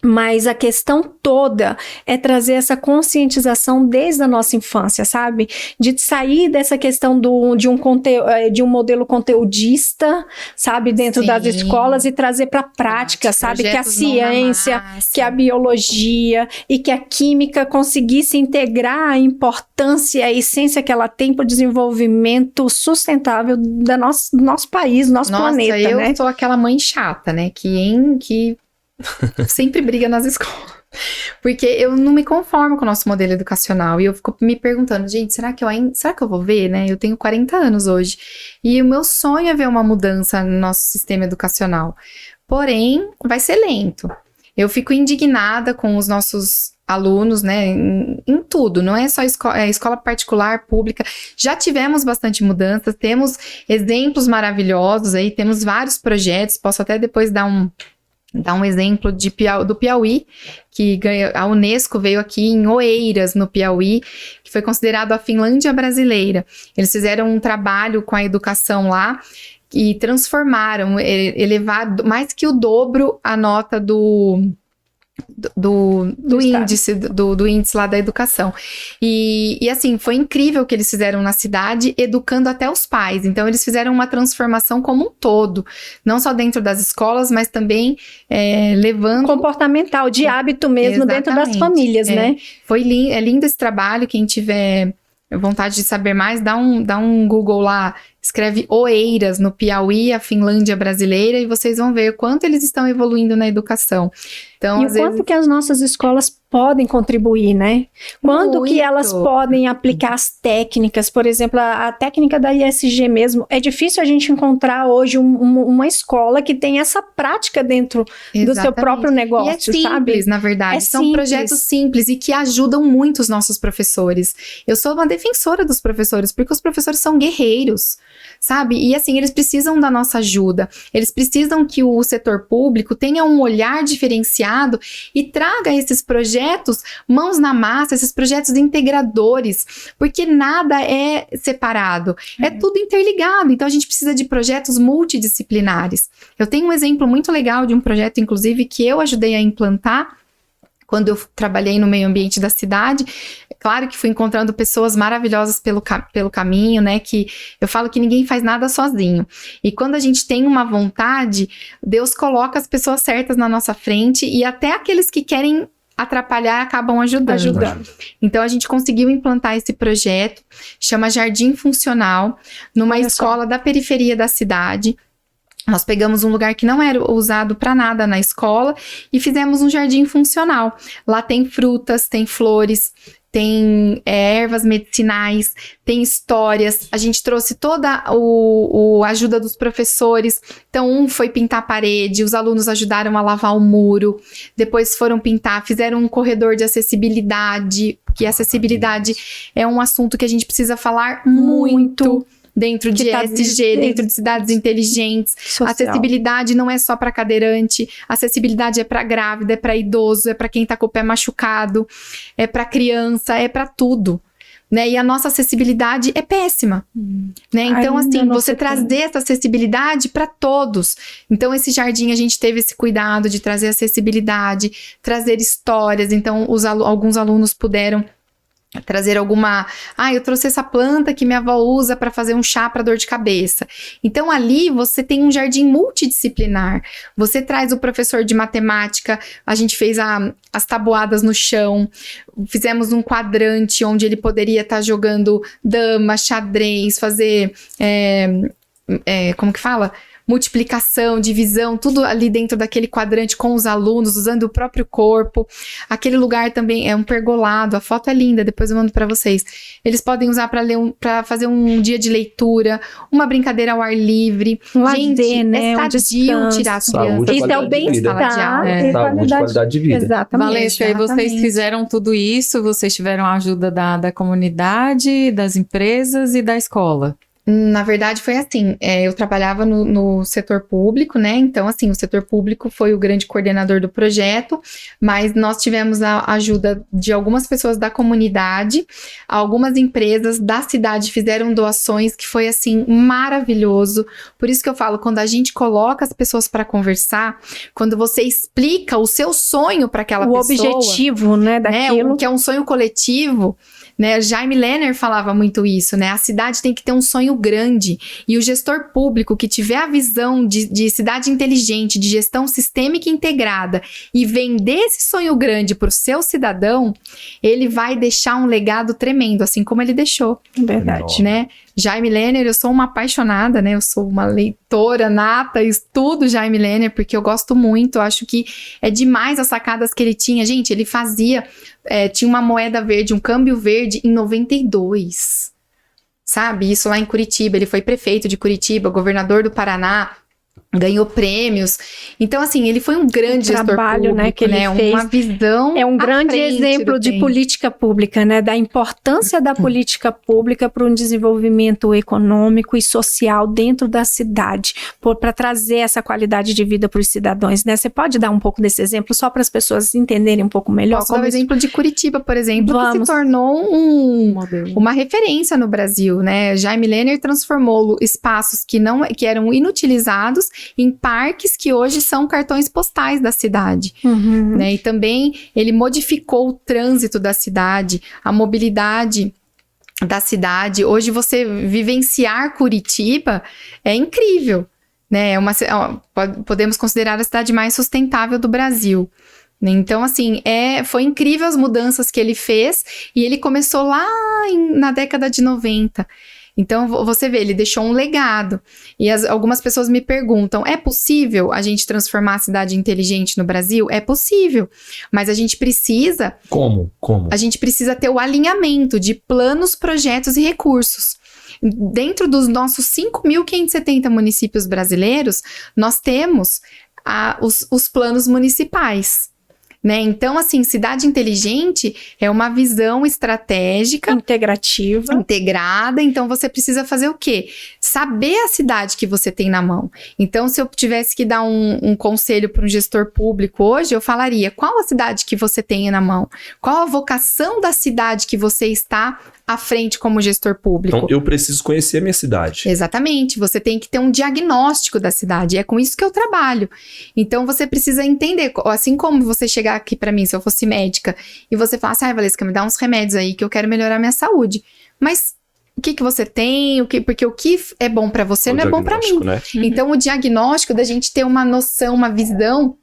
Speaker 2: Mas a questão toda é trazer essa conscientização desde a nossa infância, sabe? De sair dessa questão de um modelo conteudista, sabe? Dentro das escolas e trazer para a prática, sabe? Que a ciência, que a biologia e que a química conseguisse integrar a importância e a essência que ela tem para o desenvolvimento sustentável do nosso país, nosso planeta, né?
Speaker 3: Nossa, eu sou aquela mãe chata, né? Que sempre briga nas escolas. Porque eu não me conformo com o nosso modelo educacional. E eu fico me perguntando, gente, será que eu vou ver, né? Eu tenho 40 anos hoje. E o meu sonho é ver uma mudança no nosso sistema educacional. Porém, vai ser lento. Eu fico indignada com os nossos alunos, né? Em tudo. Não é só escola particular, pública. Já tivemos bastante mudanças. Temos exemplos maravilhosos aí. Temos vários projetos. Posso até depois dar um exemplo do Piauí, que a Unesco veio aqui em Oeiras, no Piauí, que foi considerado a Finlândia brasileira. Eles fizeram um trabalho com a educação lá e transformaram, elevaram mais que o dobro a nota do índice, do índice lá da educação. E assim, foi incrível o que eles fizeram na cidade, educando até os pais. Então, eles fizeram uma transformação como um todo, não só dentro das escolas, mas também levando...
Speaker 2: comportamental, de hábito mesmo. Exatamente. Dentro das famílias, né?
Speaker 3: É lindo esse trabalho. Quem tiver vontade de saber mais, dá um Google lá, escreve Oeiras, no Piauí, a Finlândia brasileira, e vocês vão ver o quanto eles estão evoluindo na educação. Então,
Speaker 2: e o quanto que as nossas escolas podem contribuir, né? Quando que elas podem aplicar as técnicas, por exemplo, a técnica da ISG mesmo. É difícil a gente encontrar hoje uma escola que tem essa prática dentro do seu próprio negócio,
Speaker 3: e é simples,
Speaker 2: sabe?
Speaker 3: Na verdade. São projetos simples e que ajudam muito os nossos professores. Eu sou uma defensora dos professores, porque os professores são guerreiros, sabe? E assim, eles precisam da nossa ajuda. Eles precisam que o setor público tenha um olhar diferenciado e traga esses projetos mãos na massa, esses projetos integradores, porque nada é separado, é tudo interligado. Então a gente precisa de projetos multidisciplinares. Eu tenho um exemplo muito legal de um projeto, inclusive, que eu ajudei a implantar quando eu trabalhei no meio ambiente da cidade. Claro que fui encontrando pessoas maravilhosas pelo caminho, né? Que eu falo que ninguém faz nada sozinho. E quando a gente tem uma vontade, Deus coloca as pessoas certas na nossa frente, e até aqueles que querem atrapalhar acabam ajudando. Então a gente conseguiu implantar esse projeto, chama Jardim Funcional, numa escola da periferia da cidade. Nós pegamos um lugar que não era usado para nada na escola e fizemos um jardim funcional. Lá tem frutas, tem flores, tem ervas medicinais, tem histórias. A gente trouxe toda a ajuda dos professores. Então, um foi pintar a parede, os alunos ajudaram a lavar o muro, depois foram pintar, fizeram um corredor de acessibilidade, que acessibilidade é um assunto que a gente precisa falar muito dentro de ESG, dentro de cidades inteligentes.
Speaker 2: Social.
Speaker 3: Acessibilidade não é só para cadeirante, acessibilidade é para grávida, é para idoso, é para quem tá com o pé machucado, é para criança, é para tudo. Né? E a nossa acessibilidade é péssima, né? Então, assim, você trazer essa acessibilidade para todos. Então, esse jardim, a gente teve esse cuidado de trazer acessibilidade, trazer histórias. Então, alguns alunos puderam trazer alguma... eu trouxe essa planta que minha avó usa para fazer um chá para dor de cabeça. Então, ali você tem um jardim multidisciplinar. Você traz o professor de matemática, a gente fez as tabuadas no chão, fizemos um quadrante onde ele poderia estar jogando dama, xadrez, fazer... como que fala? Multiplicação, divisão, tudo ali dentro daquele quadrante com os alunos, usando o próprio corpo. Aquele lugar também é um pergolado, a foto é linda, depois eu mando para vocês. Eles podem usar para fazer um dia de leitura, uma brincadeira ao ar livre.
Speaker 2: Lazer, né?
Speaker 3: É sadio tirar as crianças.
Speaker 2: Isso é o bem-estar.
Speaker 1: Saúde, qualidade de vida.
Speaker 2: Exatamente.
Speaker 4: Valesca, e vocês fizeram tudo isso, vocês tiveram a ajuda da comunidade, das empresas e da escola?
Speaker 3: Na verdade, foi assim, eu trabalhava no setor público, né? Então, assim, o setor público foi o grande coordenador do projeto, mas nós tivemos a ajuda de algumas pessoas da comunidade, algumas empresas da cidade fizeram doações, que foi, assim, maravilhoso. Por isso que eu falo, quando a gente coloca as pessoas para conversar, quando você explica o seu sonho para aquela pessoa...
Speaker 2: O objetivo, né, daquilo.
Speaker 3: Que é um sonho coletivo... Né, Jaime Lerner falava muito isso, né? A cidade tem que ter um sonho grande e o gestor público que tiver a visão de cidade inteligente, de gestão sistêmica integrada e vender esse sonho grande para o seu cidadão, ele vai deixar um legado tremendo, assim como ele deixou.
Speaker 2: Verdade.
Speaker 3: Né? Jaime Lerner, eu sou uma apaixonada, né? Eu sou uma leitora nata, estudo Jaime Lerner porque eu gosto muito, eu acho que é demais as sacadas que ele tinha. Gente, ele fazia, tinha uma moeda verde, um câmbio verde em 92, sabe? Isso lá em Curitiba, ele foi prefeito de Curitiba, governador do Paraná, ganhou prêmios. Então, assim, ele foi um grande gestor
Speaker 2: trabalho,
Speaker 3: público,
Speaker 2: né, que ele fez.
Speaker 3: Uma visão.
Speaker 2: É um grande exemplo de política pública, né? Da importância da política pública para um desenvolvimento econômico e social dentro da cidade, para trazer essa qualidade de vida para os cidadãos, né? Você pode dar um pouco desse exemplo só para as pessoas entenderem um pouco melhor?
Speaker 3: Posso dar o exemplo de Curitiba, por exemplo, que se tornou uma referência no Brasil, né? Jaime Lerner transformou espaços que eram inutilizados em parques que hoje são cartões postais da cidade, né? E também ele modificou o trânsito da cidade, a mobilidade da cidade. Hoje você vivenciar Curitiba é incrível, né? Podemos considerar a cidade mais sustentável do Brasil. Então, assim, foi incrível as mudanças que ele fez e ele começou lá na década de 90. Então, você vê, ele deixou um legado. E algumas pessoas me perguntam, é possível a gente transformar a cidade inteligente no Brasil? É possível, mas a gente precisa...
Speaker 1: Como?
Speaker 3: A gente precisa ter o alinhamento de planos, projetos e recursos. Dentro dos nossos 5.570 municípios brasileiros, nós temos os planos municipais. Né? Então, assim, cidade inteligente é uma visão estratégica, integrada. Então, você precisa fazer o quê? Saber a cidade que você tem na mão. Então, se eu tivesse que dar um conselho para um gestor público hoje, eu falaria, qual a cidade que você tem na mão? Qual a vocação da cidade que você está à frente como gestor público?
Speaker 1: Então, eu preciso conhecer a minha cidade.
Speaker 3: Exatamente. Você tem que ter um diagnóstico da cidade. É com isso que eu trabalho. Então, você precisa entender, assim como você chegar aqui pra mim, se eu fosse médica, e você falar assim, Valesca, me dá uns remédios aí que eu quero melhorar minha saúde. Mas o que você tem? Porque o que é bom pra você não é bom pra mim.
Speaker 1: Né?
Speaker 3: Então, o diagnóstico da gente ter uma noção, uma visão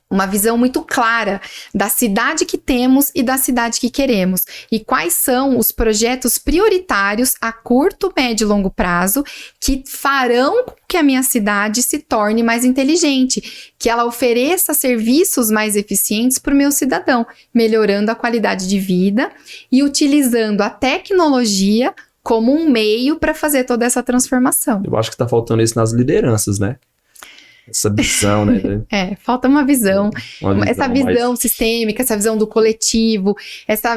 Speaker 3: uma visão muito clara da cidade que temos e da cidade que queremos. E quais são os projetos prioritários a curto, médio e longo prazo que farão com que a minha cidade se torne mais inteligente, que ela ofereça serviços mais eficientes para o meu cidadão, melhorando a qualidade de vida e utilizando a tecnologia como um meio para fazer toda essa transformação.
Speaker 1: Eu acho que tá faltando isso nas lideranças, né? Essa visão, né?
Speaker 3: Falta uma visão. Essa visão
Speaker 1: mais
Speaker 3: sistêmica, essa visão do coletivo, essa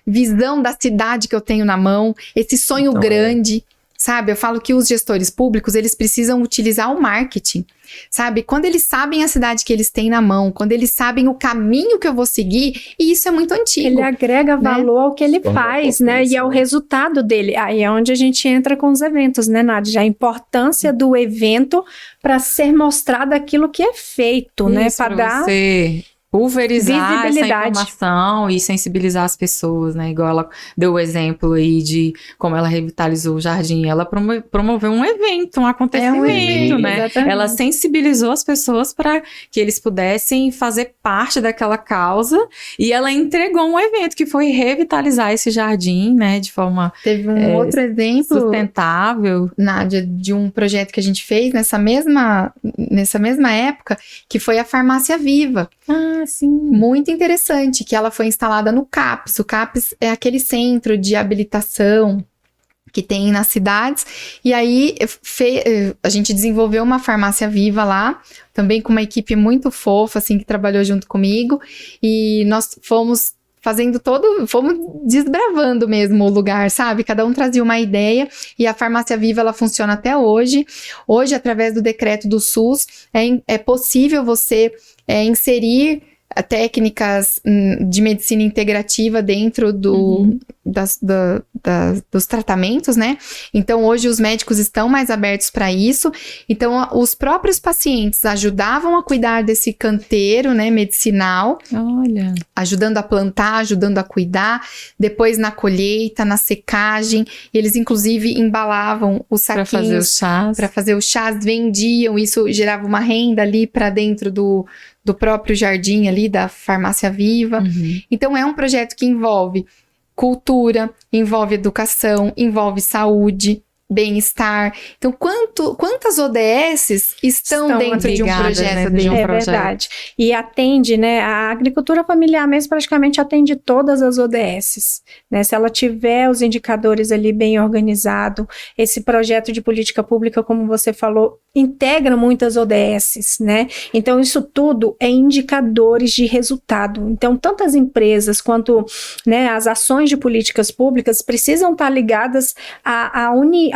Speaker 3: visão da cidade que eu tenho na mão, esse sonho grande, sabe? Eu falo que os gestores públicos, eles precisam utilizar o marketing, sabe? Quando eles sabem a cidade que eles têm na mão, quando eles sabem o caminho que eu vou seguir, e isso é muito antigo.
Speaker 2: Ele agrega valor ao que ele faz, né? E ao resultado dele. Aí é onde a gente entra com os eventos, né, Nádia? A importância do evento para ser mostrado aquilo que é feito, né? Para dar
Speaker 4: você pulverizar essa
Speaker 2: visibilidade.
Speaker 4: informação e sensibilizar as pessoas, né? Igual ela deu o exemplo aí de como ela revitalizou o jardim. Ela promoveu um evento, um acontecimento, né?
Speaker 2: Exatamente.
Speaker 4: Ela sensibilizou as pessoas para que eles pudessem fazer parte daquela causa e ela entregou um evento que foi revitalizar esse jardim, né? De forma
Speaker 3: Teve um outro exemplo,
Speaker 4: sustentável.
Speaker 3: Nádia, de um projeto que a gente fez nessa mesma época, que foi a Farmácia Viva.
Speaker 4: Sim.
Speaker 3: Muito interessante, que ela foi instalada no CAPS. O CAPS é aquele centro de habilitação que tem nas cidades. E aí a gente desenvolveu uma farmácia viva lá, também com uma equipe muito fofa, assim, que trabalhou junto comigo. E nós fomos fomos desbravando mesmo o lugar, sabe? Cada um trazia uma ideia e a Farmácia Viva, ela funciona até hoje. Hoje, através do decreto do SUS, é possível você inserir técnicas de medicina integrativa dentro dos tratamentos, né? Então, hoje os médicos estão mais abertos para isso. Então, os próprios pacientes ajudavam a cuidar desse canteiro, né, medicinal.
Speaker 4: Olha.
Speaker 3: Ajudando a plantar, ajudando a cuidar. Depois, na colheita, na secagem. Eles, inclusive, embalavam os saquinhos.
Speaker 4: Para fazer os chás.
Speaker 3: Vendiam. Isso gerava uma renda ali para dentro do próprio jardim ali, da Farmácia Viva. Então, é um projeto que envolve cultura, envolve educação, envolve saúde, bem-estar. Então, quantas ODS estão dentro de um projeto,
Speaker 4: né,
Speaker 3: desse?
Speaker 2: É verdade. E atende, né? A agricultura familiar mesmo praticamente atende todas as ODSs, né? Se ela tiver os indicadores ali bem organizado, esse projeto de política pública, como você falou, integra muitas ODSs, né? Então, isso tudo é indicadores de resultado. Então, tanto as empresas quanto, né, as ações de políticas públicas precisam estar ligadas à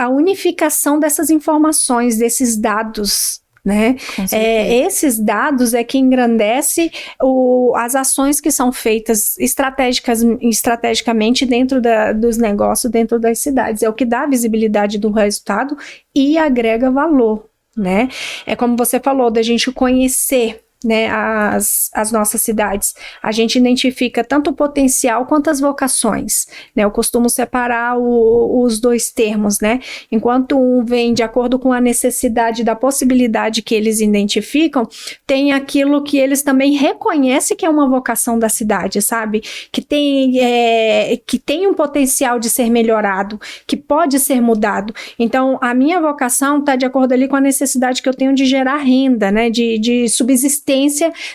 Speaker 2: unificação dessas informações, desses dados, né? Esses dados é que engrandece as ações que são feitas estrategicamente dentro dos negócios, dentro das cidades. É o que dá visibilidade do resultado e agrega valor, né? É como você falou, da gente conhecer, né, as nossas cidades. A gente identifica tanto o potencial quanto as vocações, né? Eu costumo separar os dois termos, né? Enquanto um vem de acordo com a necessidade da possibilidade que eles identificam, tem aquilo que eles também reconhecem que é uma vocação da cidade, sabe? Que tem um potencial de ser melhorado, que pode ser mudado. Então, a minha vocação está de acordo ali com a necessidade que eu tenho de gerar renda, né? De subsistência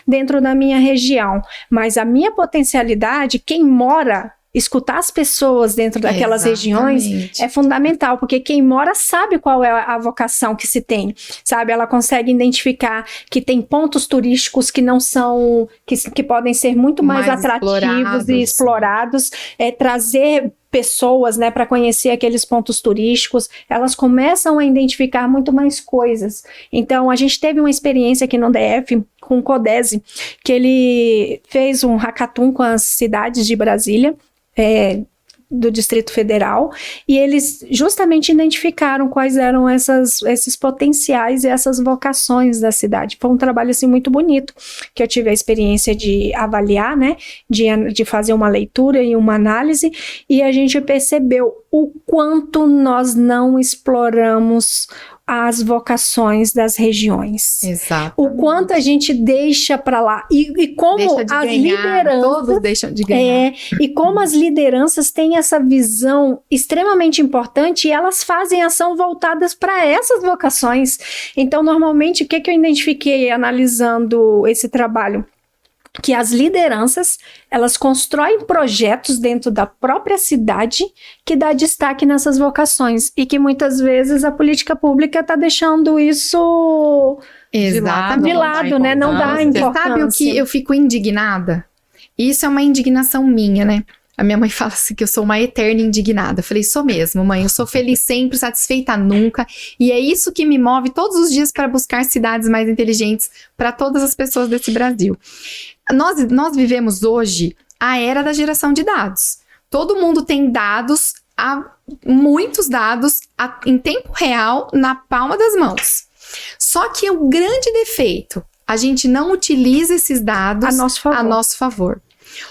Speaker 2: dentro da minha região, mas a minha potencialidade, quem mora, escutar as pessoas dentro daquelas regiões é fundamental, porque quem mora sabe qual é a vocação que se tem, sabe? Ela consegue identificar que tem pontos turísticos que não são, que podem ser muito mais atrativos e explorados, trazer pessoas, né, para conhecer aqueles pontos turísticos, elas começam a identificar muito mais coisas. Então, a gente teve uma experiência aqui no DF com o Codese, que ele fez um hackathon com as cidades de Brasília, do Distrito Federal, e eles justamente identificaram quais eram esses potenciais e essas vocações da cidade. Foi um trabalho assim muito bonito, que eu tive a experiência de avaliar, né, de fazer uma leitura e uma análise, e a gente percebeu o quanto nós não exploramos as vocações das regiões.
Speaker 3: Exato.
Speaker 2: O quanto a gente deixa para lá. E como as lideranças...
Speaker 3: Todos deixam de ganhar.
Speaker 2: E como as lideranças têm essa visão extremamente importante e elas fazem ação voltadas para essas vocações. Então, normalmente, o que eu identifiquei analisando esse trabalho? Que as lideranças, elas constroem projetos dentro da própria cidade que dá destaque nessas vocações e que muitas vezes a política pública está deixando isso
Speaker 3: Exatamente.
Speaker 2: de lado, né? Não dá importância.
Speaker 3: Sabe o que eu fico indignada? Isso é uma indignação minha, né? A minha mãe fala assim que eu sou uma eterna indignada. Eu falei, sou mesmo, mãe. Eu sou feliz sempre, satisfeita nunca. E é isso que me move todos os dias para buscar cidades mais inteligentes para todas as pessoas desse Brasil. Nós vivemos hoje a era da geração de dados. Todo mundo tem dados, muitos dados, em tempo real, na palma das mãos. Só que o grande defeito, a gente não utiliza esses dados a nosso favor.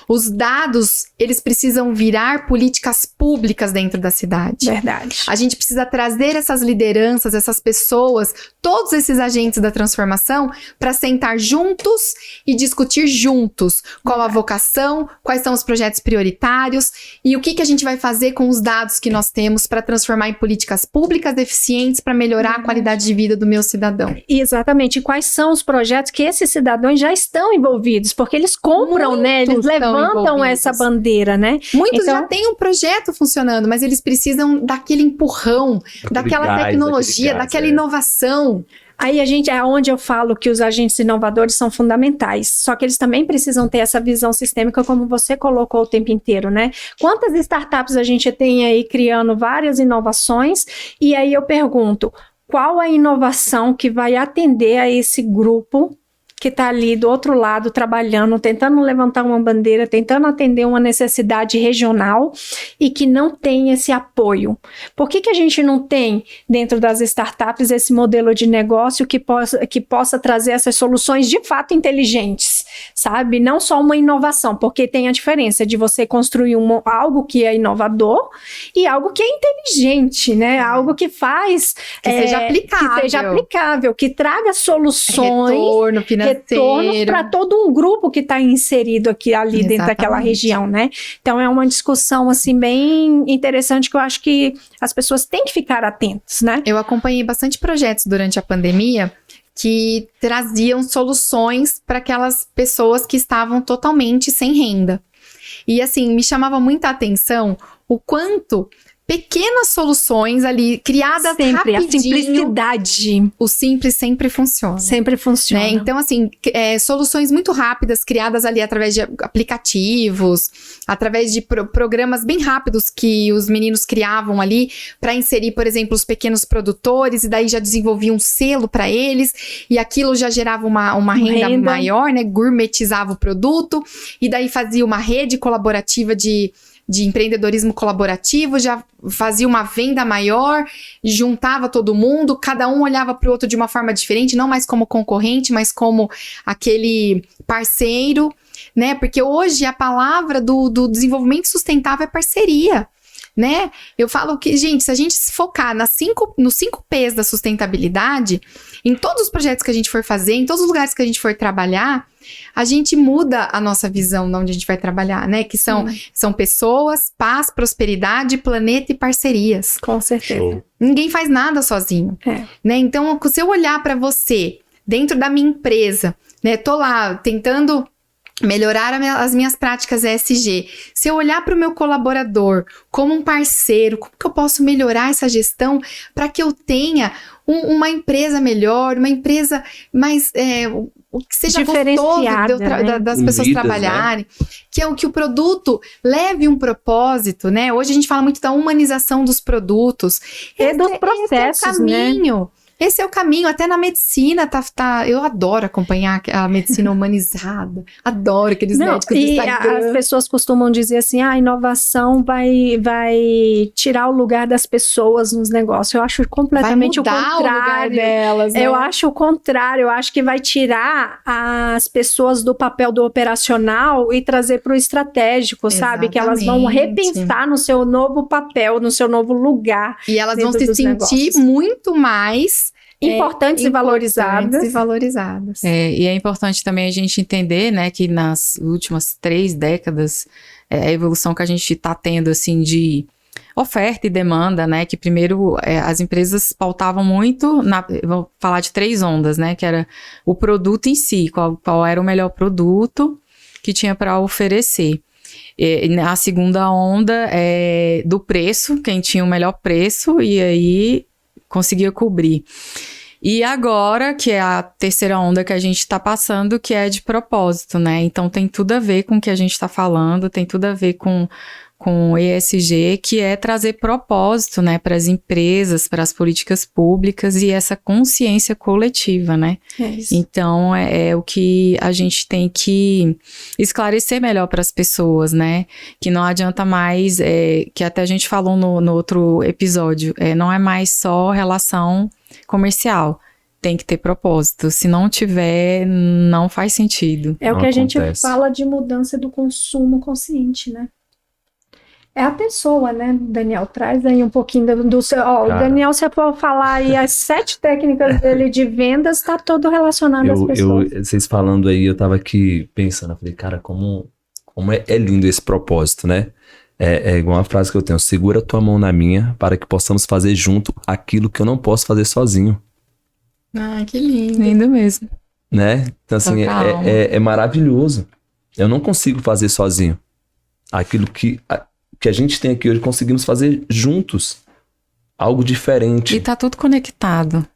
Speaker 3: Os dados, eles precisam virar políticas públicas dentro da cidade.
Speaker 2: Verdade.
Speaker 3: A gente precisa trazer essas lideranças, essas pessoas, todos esses agentes da transformação para sentar juntos e discutir juntos qual a vocação, quais são os projetos prioritários e o que a gente vai fazer com os dados que nós temos para transformar em políticas públicas eficientes para melhorar a qualidade de vida do meu cidadão.
Speaker 2: Exatamente. E quais são os projetos que esses cidadãos já estão envolvidos? Porque eles compram, né? Eles levantam essa bandeira, né?
Speaker 3: Muitos já têm um projeto funcionando, mas eles precisam daquele empurrão, daquela tecnologia, daquela inovação.
Speaker 2: Aí é onde eu falo que os agentes inovadores são fundamentais, só que eles também precisam ter essa visão sistêmica como você colocou o tempo inteiro, né? Quantas startups a gente tem aí criando várias inovações e aí eu pergunto, qual a inovação que vai atender a esse grupo que está ali do outro lado trabalhando, tentando levantar uma bandeira, tentando atender uma necessidade regional e que não tem esse apoio. Por que a gente não tem dentro das startups esse modelo de negócio que possa trazer essas soluções de fato inteligentes, sabe? Não só uma inovação, porque tem a diferença de você construir algo que é inovador e algo que é inteligente, né? Algo que faz...
Speaker 3: Que seja aplicável.
Speaker 2: Que traga soluções...
Speaker 3: Retornos
Speaker 2: para todo um grupo que está inserido ali dentro daquela região, né? Então é uma discussão assim bem interessante que eu acho que as pessoas têm que ficar atentas, né?
Speaker 3: Eu acompanhei bastante projetos durante a pandemia que traziam soluções para aquelas pessoas que estavam totalmente sem renda. E assim, me chamava muita atenção o quanto pequenas soluções ali, criadas
Speaker 2: sempre,
Speaker 3: rapidinho.
Speaker 2: A simplicidade.
Speaker 3: O simples sempre funciona.
Speaker 2: Sempre funciona.
Speaker 3: Né? Então, assim, soluções muito rápidas, criadas ali através de aplicativos, através de programas bem rápidos que os meninos criavam ali para inserir, por exemplo, os pequenos produtores, e daí já desenvolvia um selo para eles, e aquilo já gerava uma renda maior, né? Gourmetizava o produto, e daí fazia uma rede colaborativa de empreendedorismo colaborativo, já fazia uma venda maior, juntava todo mundo, cada um olhava para o outro de uma forma diferente, não mais como concorrente, mas como aquele parceiro, né? Porque hoje a palavra do desenvolvimento sustentável é parceria, né? Eu falo que, gente, se a gente se focar nos 5 P's da sustentabilidade, em todos os projetos que a gente for fazer, em todos os lugares que a gente for trabalhar, a gente muda a nossa visão de onde a gente vai trabalhar, né? Que são pessoas, paz, prosperidade, planeta e parcerias.
Speaker 2: Com certeza.
Speaker 3: Ninguém faz nada sozinho, né? Então, se eu olhar para você, dentro da minha empresa, né? Tô lá tentando melhorar as minhas práticas ESG. Se eu olhar para o meu colaborador como um parceiro, como que eu posso melhorar essa gestão para que eu tenha uma empresa melhor, uma empresa mais... que seja gostoso das pessoas trabalharem, né? Que o produto leve um propósito, né? Hoje a gente fala muito da humanização dos produtos.
Speaker 2: Dos processos,
Speaker 3: esse é o caminho. Né? Esse é o caminho, até na medicina, eu adoro acompanhar a medicina humanizada, adoro aqueles médicos do Instagram.
Speaker 2: As pessoas costumam dizer assim, a inovação vai tirar o lugar das pessoas nos negócios. Eu acho completamente o contrário.
Speaker 3: O lugar delas, né?
Speaker 2: Eu acho o contrário, eu acho que vai tirar as pessoas do papel do operacional e trazer para o estratégico, sabe? Que elas vão repensar no seu novo papel, no seu novo lugar.
Speaker 3: E elas vão se sentir muito mais
Speaker 2: importantes e valorizadas.
Speaker 3: E valorizadas.
Speaker 4: E é importante também a gente entender, né, que nas últimas 3 décadas, a evolução que a gente está tendo, assim, de oferta e demanda, né, que primeiro as empresas pautavam muito, vou falar de 3 ondas, né, que era o produto em si, qual era o melhor produto que tinha para oferecer. A segunda onda é do preço, quem tinha o melhor preço e aí conseguia cobrir. E agora, que é a terceira onda que a gente está passando, que é de propósito, né? Então tem tudo a ver com o que a gente está falando, tem tudo a ver com ESG, que é trazer propósito, né, para as empresas, para as políticas públicas e essa consciência coletiva, né? Então, é o que a gente tem que esclarecer melhor para as pessoas, né? Que não adianta mais, que até a gente falou no outro episódio, não é mais só relação comercial. Tem que ter propósito. Se não tiver, não faz sentido.
Speaker 2: É o
Speaker 1: Não
Speaker 2: que a gente
Speaker 1: acontece.
Speaker 2: fala de mudança do consumo consciente, né? É a pessoa, né, Daniel? Traz aí um pouquinho do seu... Ó, o Daniel, se eu for falar aí as 7 técnicas dele de vendas, tá todo relacionado às pessoas.
Speaker 1: Vocês falando aí, eu tava aqui pensando, eu falei, cara, como é lindo esse propósito, né? É igual uma frase que eu tenho, segura tua mão na minha para que possamos fazer junto aquilo que eu não posso fazer sozinho,
Speaker 3: Ah, que lindo.
Speaker 4: Lindo mesmo.
Speaker 1: né? Então assim,
Speaker 4: Total.
Speaker 1: é maravilhoso. Eu não consigo fazer sozinho. Aquilo que a gente tem aqui hoje, conseguimos fazer juntos. Algo diferente.
Speaker 4: E tá tudo conectado.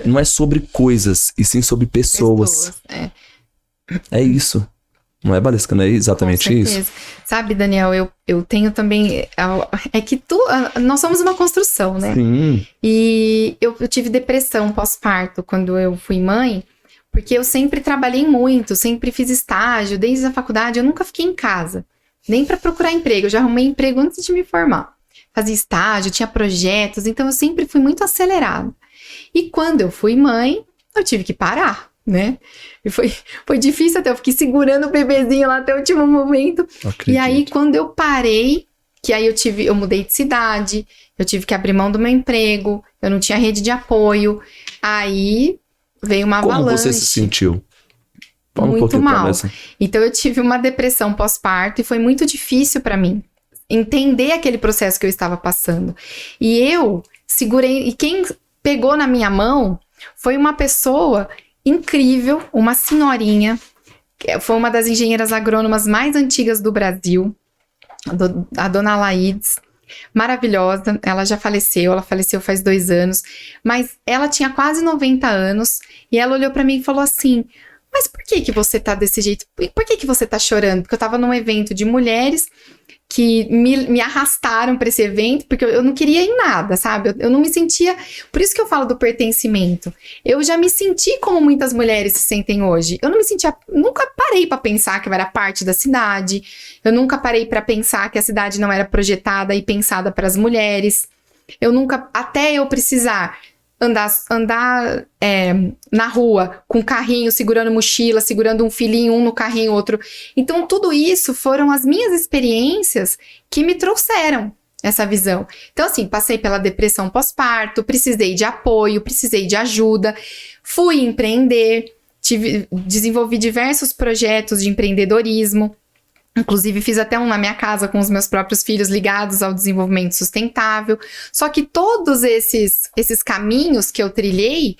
Speaker 1: Não é sobre coisas, e sim sobre pessoas. É isso. Não é, Valesca? Não é exatamente isso?
Speaker 3: Sabe, Daniel, eu tenho também... É que nós somos uma construção, né?
Speaker 1: Sim.
Speaker 3: E eu tive depressão pós-parto quando eu fui mãe, porque eu sempre trabalhei muito, sempre fiz estágio, desde a faculdade, eu nunca fiquei em casa. Nem para procurar emprego, eu já arrumei emprego antes de me formar. Fazia estágio, tinha projetos, então eu sempre fui muito acelerada. E quando eu fui mãe, eu tive que parar, né? E foi difícil até, eu fiquei segurando o bebezinho lá até o último momento. E aí, quando eu parei, que aí eu mudei de cidade, eu tive que abrir mão do meu emprego, eu não tinha rede de apoio, aí veio uma
Speaker 1: Como
Speaker 3: avalanche.
Speaker 1: você se sentiu? Fala
Speaker 3: Muito
Speaker 1: pouquinho pra
Speaker 3: mal.
Speaker 1: nós.
Speaker 3: Então eu tive uma depressão pós-parto e foi muito difícil para mim entender aquele processo que eu estava passando. E eu segurei, e quem pegou na minha mão foi uma pessoa incrível, uma senhorinha, que foi uma das engenheiras agrônomas mais antigas do Brasil, a dona Laides, maravilhosa. Ela já faleceu, ela faleceu faz 2 anos, mas ela tinha quase 90 anos e ela olhou para mim e falou assim: mas por que você tá desse jeito? Por que você tá chorando? Porque eu tava num evento de mulheres que me arrastaram para esse evento, porque eu não queria ir em nada, sabe? Eu não me sentia... Por isso que eu falo do pertencimento. Eu já me senti como muitas mulheres se sentem hoje. Eu não me sentia... Nunca parei para pensar que eu era parte da cidade. Eu nunca parei para pensar que a cidade não era projetada e pensada para as mulheres. Eu nunca... Até eu precisar... andar na rua com carrinho, segurando mochila, segurando um filhinho, um no carrinho, outro. Então, tudo isso foram as minhas experiências que me trouxeram essa visão. Então, assim, passei pela depressão pós-parto, precisei de apoio, precisei de ajuda, fui empreender, desenvolvi diversos projetos de empreendedorismo. Inclusive, fiz até um na minha casa com os meus próprios filhos ligados ao desenvolvimento sustentável. Só que todos esses caminhos que eu trilhei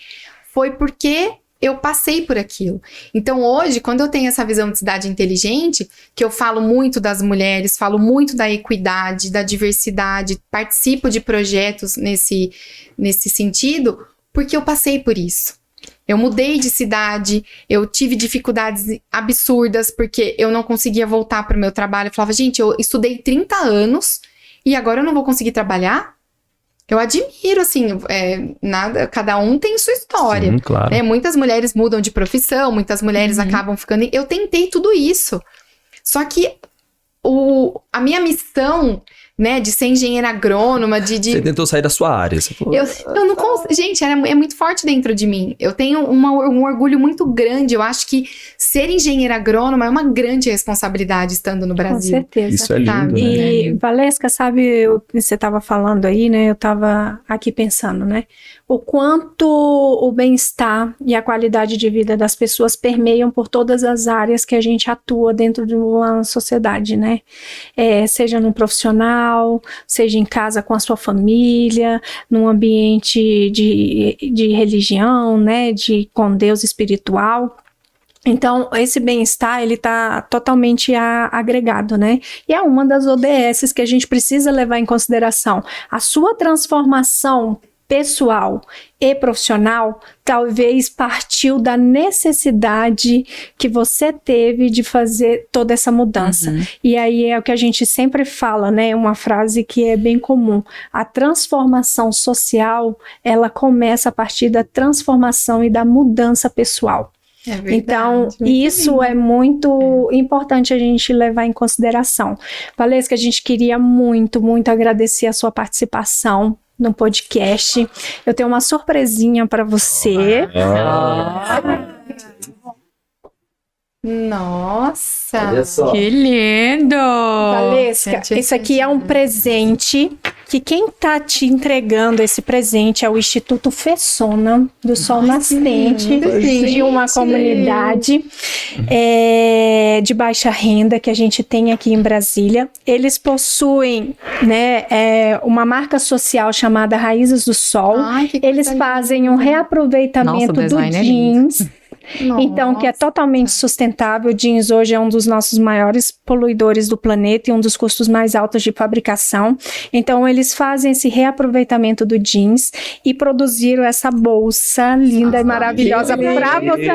Speaker 3: foi porque eu passei por aquilo. Então, hoje, quando eu tenho essa visão de cidade inteligente, que eu falo muito das mulheres, falo muito da equidade, da diversidade, participo de projetos nesse sentido, porque eu passei por isso. Eu mudei de cidade, eu tive dificuldades absurdas, porque eu não conseguia voltar para o meu trabalho. Eu falava, gente, eu estudei 30 anos e agora eu não vou conseguir trabalhar? Eu admiro, assim, cada um tem sua história.
Speaker 1: Sim, claro.
Speaker 3: Né? Muitas mulheres mudam de profissão, muitas mulheres acabam ficando... Eu tentei tudo isso. Só que a minha missão né, de ser engenheira agrônoma,
Speaker 1: Você tentou sair da sua área. Você falou,
Speaker 3: eu não consigo. Gente, é muito forte dentro de mim. Eu tenho um orgulho muito grande. Eu acho que ser engenheira agrônoma é uma grande responsabilidade estando no
Speaker 2: Com
Speaker 3: Brasil.
Speaker 2: certeza.
Speaker 1: isso é lindo,
Speaker 3: Sabe?
Speaker 1: né?
Speaker 2: E, Valesca, sabe, você estava falando aí, né? Eu estava aqui pensando, né? O quanto o bem-estar e a qualidade de vida das pessoas permeiam por todas as áreas que a gente atua dentro de uma sociedade, né? Seja no profissional, seja em casa com a sua família, num ambiente de religião, né? Com Deus espiritual. Então, esse bem-estar, ele está totalmente agregado, né? E é uma das ODSs que a gente precisa levar em consideração. A sua transformação pessoal e profissional talvez partiu da necessidade que você teve de fazer toda essa mudança. E aí é o que a gente sempre fala, né? Uma frase que é bem comum. A transformação social, ela começa a partir da transformação e da mudança pessoal.
Speaker 3: É verdade,
Speaker 2: Então,
Speaker 3: muito
Speaker 2: isso
Speaker 3: lindo.
Speaker 2: é muito importante a gente levar em consideração. Valesca, a gente queria muito, muito agradecer a sua participação no podcast. Eu tenho uma surpresinha para você.
Speaker 3: Nossa!
Speaker 1: Olha só.
Speaker 4: Que lindo!
Speaker 2: Valesca,
Speaker 3: Gente,
Speaker 2: isso aqui é um presente que quem tá te entregando esse presente é o Instituto Fessona do Sol Nascente, de uma comunidade de baixa renda que a gente tem aqui em Brasília. Eles possuem, né, uma marca social chamada Raízes do Sol.
Speaker 3: Ai, que
Speaker 2: Eles
Speaker 3: coisa
Speaker 2: fazem um
Speaker 3: linda.
Speaker 2: reaproveitamento
Speaker 4: Nossa, o
Speaker 2: do
Speaker 4: design é lindo.
Speaker 2: jeans. Então, que é totalmente sustentável. O jeans hoje é um dos nossos maiores poluidores do planeta e um dos custos mais altos de fabricação. Então, eles fazem esse reaproveitamento do jeans e produziram essa bolsa linda e maravilhosa para você.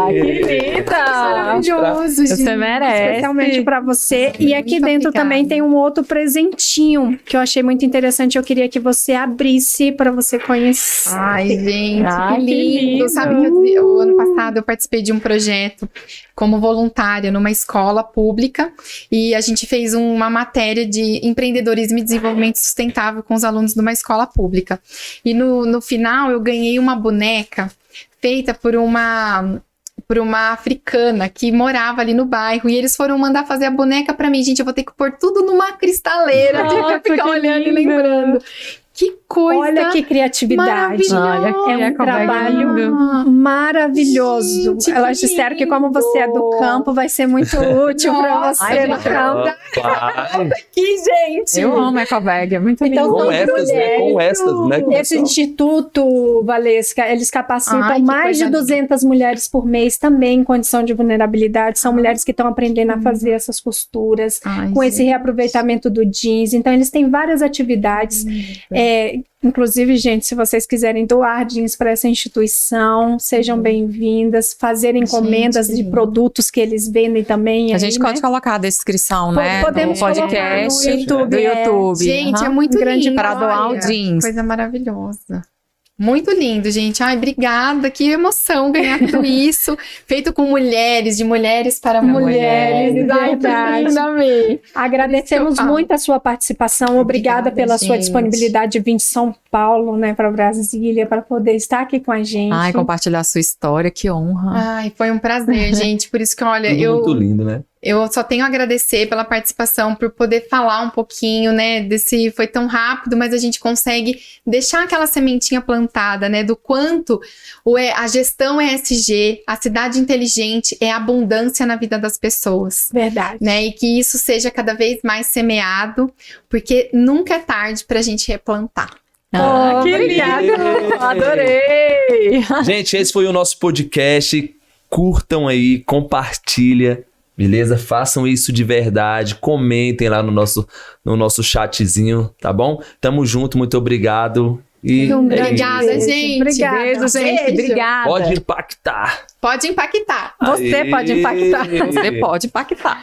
Speaker 4: Que linda!
Speaker 3: Maravilhoso, gente.
Speaker 4: Você merece.
Speaker 2: Especialmente para você. E aqui
Speaker 3: Muito
Speaker 2: dentro
Speaker 3: obrigada.
Speaker 2: também tem um outro presentinho que eu achei muito interessante. Eu queria que você abrisse para você conhecer.
Speaker 3: Ai, gente,
Speaker 4: Ai,
Speaker 3: que
Speaker 4: que
Speaker 3: lindo.
Speaker 4: lindo.
Speaker 3: Sabe que o ano passado eu participei de um projeto como voluntária numa escola pública e a gente fez uma matéria de empreendedorismo e desenvolvimento sustentável com os alunos de uma escola pública. E no final eu ganhei uma boneca feita por uma africana que morava ali no bairro, e eles foram mandar fazer a boneca pra mim. Gente, eu vou ter que pôr tudo numa cristaleira,
Speaker 2: Nossa,
Speaker 3: ficar
Speaker 2: que
Speaker 3: olhando e
Speaker 2: lindo.
Speaker 3: lembrando. Que coisa
Speaker 2: Olha que criatividade.
Speaker 3: maravilhosa.
Speaker 4: Olha
Speaker 2: É um trabalho maravilhoso.
Speaker 3: Gente, que
Speaker 2: Elas disseram que como você é do
Speaker 3: lindo.
Speaker 2: campo, vai ser muito útil para
Speaker 3: Nossa,
Speaker 2: você
Speaker 4: ai,
Speaker 2: no
Speaker 4: gente,
Speaker 2: campo.
Speaker 1: Vai.
Speaker 2: Aqui, gente.
Speaker 4: Eu amo ecobag, é muito
Speaker 2: Então,
Speaker 4: lindo.
Speaker 1: Com essas, né? Com essas, né? Com
Speaker 2: Esse
Speaker 1: essa-
Speaker 2: instituto, Valesca, eles capacitam
Speaker 3: Ai, que
Speaker 2: mais de
Speaker 3: coisa
Speaker 2: 200 mulheres por mês também em condição de vulnerabilidade. São mulheres que estão aprendendo a fazer essas costuras,
Speaker 3: Ai,
Speaker 2: com esse
Speaker 3: gente.
Speaker 2: reaproveitamento do jeans. Então, eles têm várias atividades. Inclusive, gente, se vocês quiserem doar jeans para essa instituição, sejam bem-vindas. Fazer encomendas de
Speaker 3: lindo.
Speaker 2: produtos que eles vendem também.
Speaker 4: A
Speaker 2: aí,
Speaker 4: gente
Speaker 2: né?
Speaker 4: pode colocar a descrição, né?
Speaker 2: Podemos
Speaker 4: no podcast
Speaker 2: colocar no YouTube,
Speaker 4: do YouTube.
Speaker 3: Gente,
Speaker 4: Aham.
Speaker 3: é muito
Speaker 2: Um grande
Speaker 3: lindo.
Speaker 4: para doar o
Speaker 3: olha.
Speaker 4: jeans.
Speaker 3: Coisa maravilhosa. Muito lindo, gente. Ai, obrigada. Que emoção ganhar tudo isso. Feito com mulheres, de mulheres para mulheres. Ai, que
Speaker 2: verdade.
Speaker 3: lindo, amei.
Speaker 2: Agradecemos
Speaker 3: Isso que eu falo.
Speaker 2: muito a sua participação. Obrigada
Speaker 3: Obrigada,
Speaker 2: pela sua
Speaker 3: gente.
Speaker 2: disponibilidade de vir de São Paulo, né, para Brasília, para poder estar aqui com a gente.
Speaker 4: Ai, compartilhar a sua história, que honra.
Speaker 3: Ai, foi um prazer, gente. Por isso que, olha,
Speaker 1: Tudo muito lindo, né?
Speaker 3: eu só tenho a agradecer pela participação, por poder falar um pouquinho, né, desse, foi tão rápido, mas a gente consegue deixar aquela sementinha plantada, né, do quanto a gestão ESG, a cidade inteligente, é abundância na vida das pessoas.
Speaker 2: Verdade.
Speaker 3: Né, e que isso seja cada vez mais semeado, porque nunca é tarde pra gente replantar.
Speaker 4: Ah, que
Speaker 2: obrigada.
Speaker 4: lindo! Adorei!
Speaker 1: Gente, esse foi o nosso podcast. Curtam aí, compartilha, beleza? Façam isso de verdade, comentem lá no nosso chatzinho, tá bom? Tamo junto, muito obrigado. E
Speaker 2: Um grande
Speaker 3: Obrigada,
Speaker 2: beijo.
Speaker 3: gente.
Speaker 2: Obrigada.
Speaker 4: Beijo, gente.
Speaker 3: Beijo.
Speaker 4: Obrigada.
Speaker 1: pode impactar.
Speaker 3: Pode impactar.
Speaker 2: Você pode impactar.
Speaker 4: Você pode impactar.